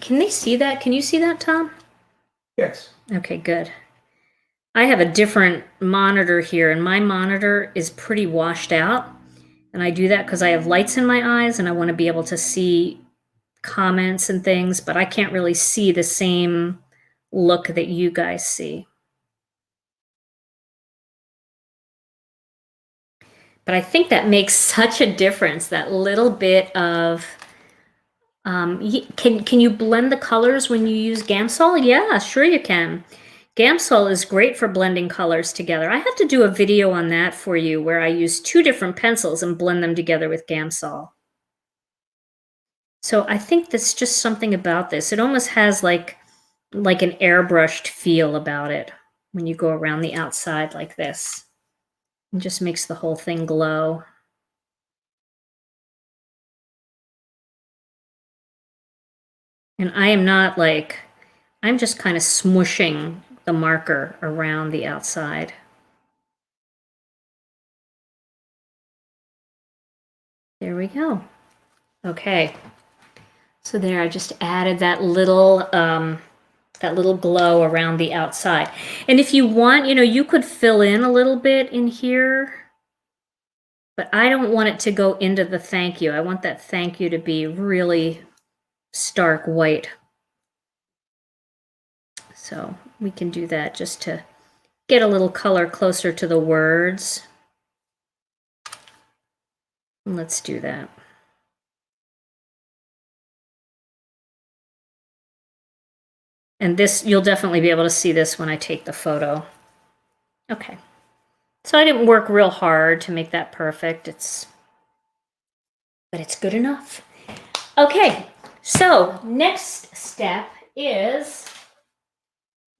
Can they see that? Can you see that, Tom? Yes. Okay, good. I have a different monitor here, and my monitor is pretty washed out. And I do that because I have lights in my eyes and I want to be able to see comments and things, but I can't really see the same look that you guys see. But I think that makes such a difference, that little bit of, can you blend the colors when you use Gamsol? Yeah, sure you can. Gamsol is great for blending colors together. I have to do a video on that for you where I use 2 different pencils and blend them together with Gamsol. So I think that's just something about this. It almost has like an airbrushed feel about it when you go around the outside like this. It just makes the whole thing glow. And I am not like, I'm just kind of smushing the marker around the outside. There we go. Okay. So there, I just added that little glow around the outside. And if you want, you know, you could fill in a little bit in here, but I don't want it to go into the thank you. I want that thank you to be really stark white. So we can do that just to get a little color closer to the words. Let's do that. And this, you'll definitely be able to see this when I take the photo. Okay. So I didn't work real hard to make that perfect. But it's good enough. Okay. So next step is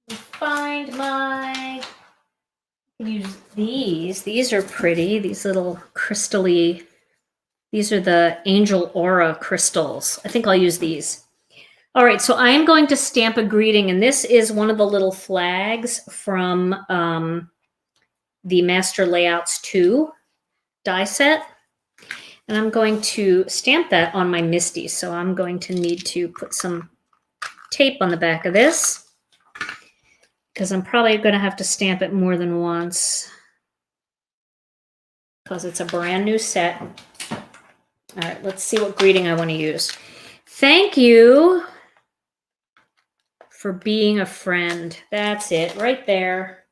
find my, use these. These are pretty. These little crystally, these are the Angel Aura crystals. I think I'll use these. All right, so I am going to stamp a greeting, and this is one of the little flags from the Master Layouts 2 die set. And I'm going to stamp that on my Misty. So I'm going to need to put some tape on the back of this, because I'm probably going to have to stamp it more than once, because it's a brand new set. All right, let's see what greeting I want to use. Thank you for being a friend. That's it right there.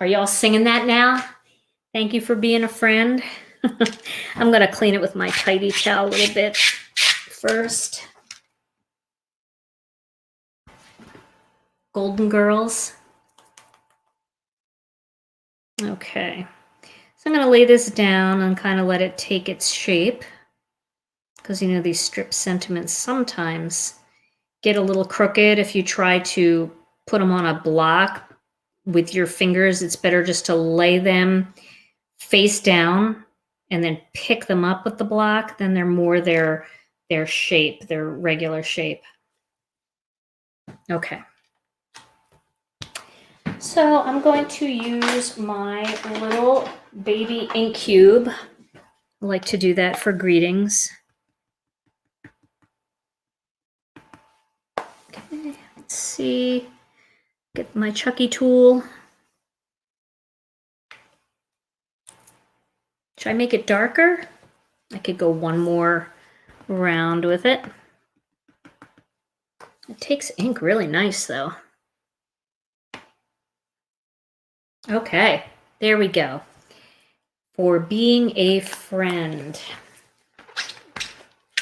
Are y'all singing that now? Thank you for being a friend. I'm going to clean it with my tidy towel a little bit first. Golden Girls. Okay. So I'm going to lay this down and kind of let it take its shape, because you know these strip sentiments sometimes get a little crooked if you try to put them on a block with your fingers. It's better just to lay them face down and then pick them up with the block. Then they're more their shape, their regular shape. Okay. So I'm going to use my little baby ink cube. I like to do that for greetings. Okay, let's see. Get my Chucky tool. Should I make it darker? I could go one more round with it. It takes ink really nice though. Okay, there we go. For being a friend.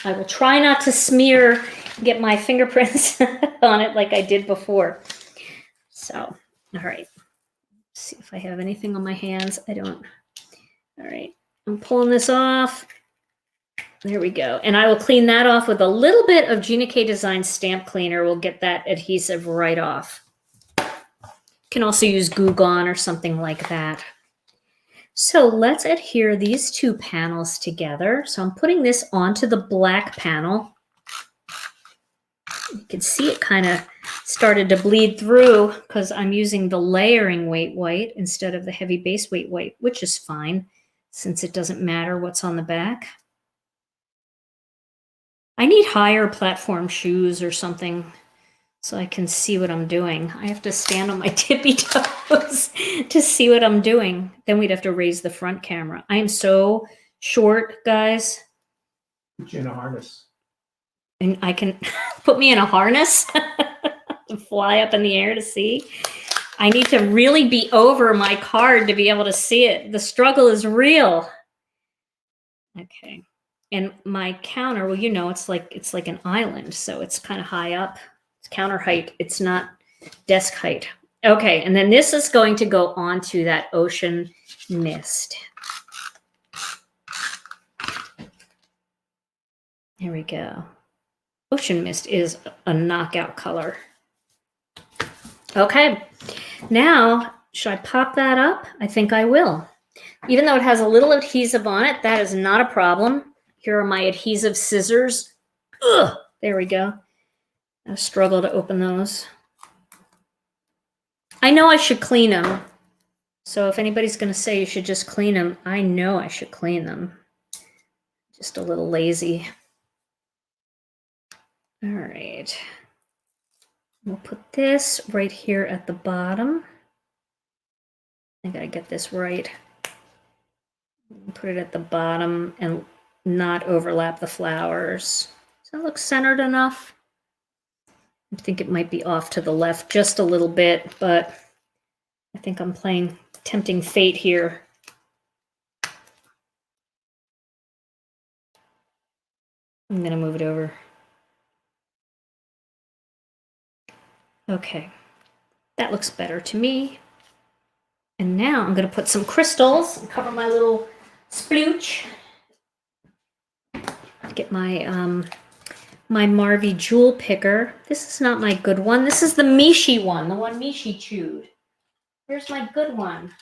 I will try not to smear, get my fingerprints on it like I did before. So, all right. Let's see if I have anything on my hands. I don't. All right. I'm pulling this off. There we go. And I will clean that off with a little bit of Gina K Design stamp cleaner. We'll get that adhesive right off. You can also use Goo Gone or something like that. So let's adhere these two panels together. So I'm putting this onto the black panel. You can see it kind of started to bleed through because I'm using the layering weight white instead of the heavy base weight white, which is fine since it doesn't matter what's on the back. I need higher platform shoes or something so I can see what I'm doing. I have to stand on my tippy toes to see what I'm doing. Then we'd have to raise the front camera. I am so short, guys. Put you in a harness. And I can put me in a harness to fly up in the air to see. I need to really be over my card to be able to see it. The struggle is real. Okay. And my counter, well, you know, it's like an island, so it's kind of high up. It's counter height. It's not desk height. Okay, and then this is going to go onto that ocean mist. Here we go. Ocean mist is a knockout color. Okay, now should I pop that up? I think I will. Even though it has a little adhesive on it, that is not a problem. Here are my adhesive scissors. Ugh, there we go. I struggle to open those. I know I should clean them. So if anybody's going to say you should just clean them, I know I should clean them. Just a little lazy. All right. We'll put this right here at the bottom. I gotta get this right. Put it at the bottom and not overlap the flowers. Does that look centered enough? I think it might be off to the left just a little bit, but I think I'm playing tempting fate here. I'm going to move it over. Okay, that looks better to me. And now I'm going to put some crystals and cover my little splooch. Get my my Marvy jewel picker. This is not my good one. This is the Mishi one, the one Mishi chewed. Here's my good one.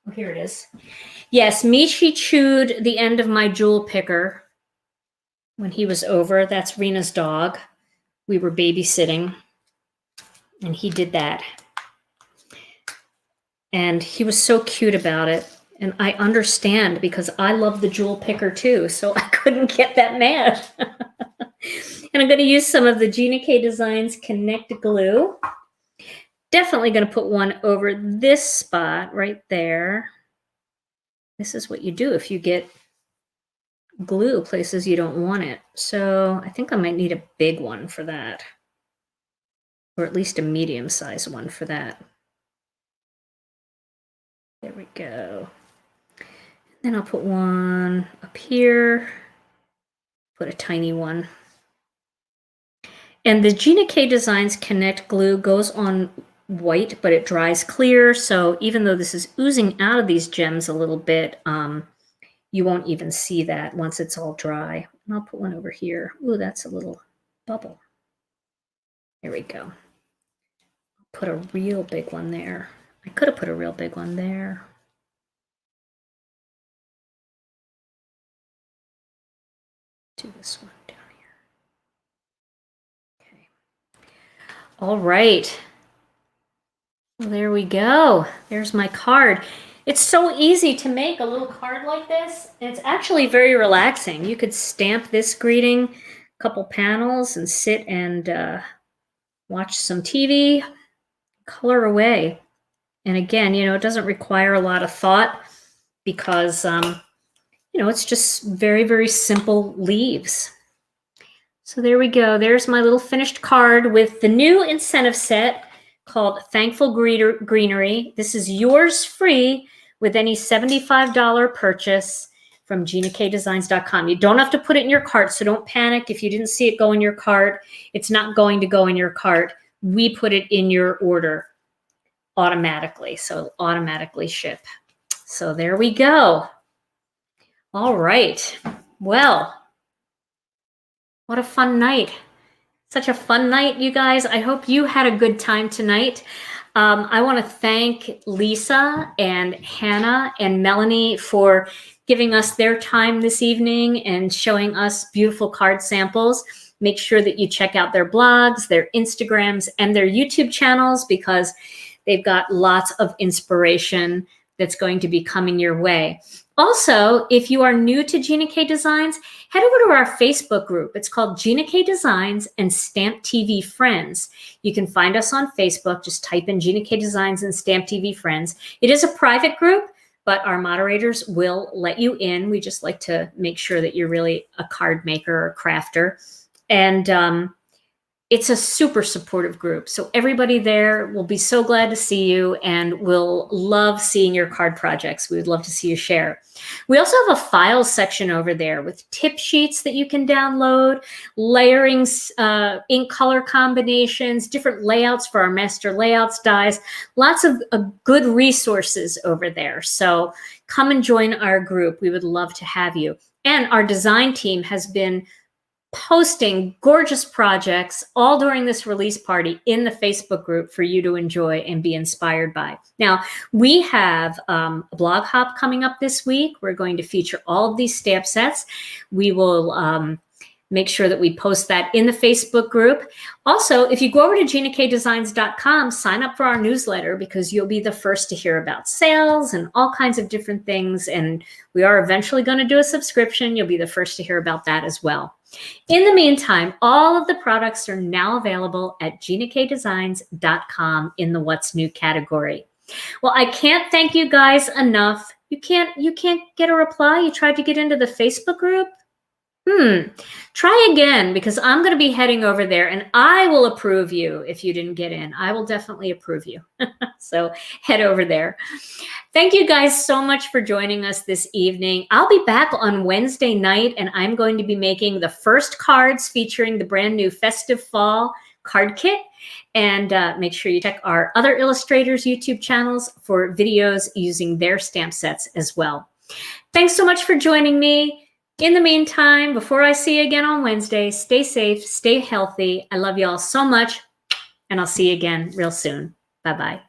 Oh, here it is. Yes, Mishi chewed the end of my jewel picker when he was over. That's Rena's dog. We were babysitting, and he did that. And he was so cute about it. And I understand because I love the jewel picker too, so I couldn't get that mad. And I'm going to use some of the Gina K Designs Connect Glue. Definitely going to put one over this spot right there. This is what you do if you get glue places you don't want it. So I think I might need a big one for that, or at least a medium-sized one for that. There we go. Then I'll put one up here, put a tiny one. And the Gina K Designs Connect Glue goes on white, but it dries clear. So even though this is oozing out of these gems a little bit, you won't even see that once it's all dry. And I'll put one over here. Ooh, that's a little bubble. There we go. Put a real big one there. I could have put a real big one there. Do this one down here. Okay. All right. Well, there we go. There's my card. It's so easy to make a little card like this. It's actually very relaxing. You could stamp this greeting, a couple panels, and sit and watch some TV, color away. And again, you know, it doesn't require a lot of thought because, you know, it's just very, very simple leaves. So there we go. There's my little finished card with the new incentive set called Thankful Greenery. This is yours free with any $75 purchase from GinaKDesigns.com. You don't have to put it in your cart, so don't panic if you didn't see it go in your cart. It's not going to go in your cart. We put it in your order automatically, so automatically ship. So there we go. All right. Well, what a fun night. Such a fun night, you guys. I hope you had a good time tonight. I want to thank Lisa and Hannah and Melanie for giving us their time this evening and showing us beautiful card samples. Make sure that you check out their blogs, their Instagrams, and their YouTube channels because they've got lots of inspiration that's going to be coming your way. Also, if you are new to Gina K Designs, head over to our Facebook group. It's called Gina K Designs and Stamp TV Friends. You can find us on Facebook. Just type in Gina K Designs and Stamp TV Friends. It is a private group, but our moderators will let you in. We just like to make sure that you're really a card maker or crafter. And it's a super supportive group. So everybody there will be so glad to see you and will love seeing your card projects. We would love to see you share. We also have a files section over there with tip sheets that you can download, layerings, ink color combinations, different layouts for our master layouts dies, lots of good resources over there. So come and join our group. We would love to have you. And our design team has been posting gorgeous projects all during this release party in the Facebook group for you to enjoy and be inspired by. Now, we have a blog hop coming up this week. We're going to feature all of these stamp sets. We will make sure that we post that in the Facebook group. Also, if you go over to GinaKDesigns.com, sign up for our newsletter because you'll be the first to hear about sales and all kinds of different things. And we are eventually going to do a subscription. You'll be the first to hear about that as well. In the meantime, all of the products are now available at GinaKDesigns.com in the What's New category. Well, I can't thank you guys enough. You can't get a reply. You tried to get into the Facebook group? Try again because I'm going to be heading over there and I will approve you if you didn't get in. I will definitely approve you. So head over there. Thank you guys so much for joining us this evening. I'll be back on Wednesday night, and I'm going to be making the first cards featuring the brand new Festive Fall card kit. And make sure you check our other illustrators' YouTube channels for videos using their stamp sets as well. Thanks so much for joining me. In the meantime, before I see you again on Wednesday, stay safe, stay healthy. I love you all so much, and I'll see you again real soon. Bye-bye.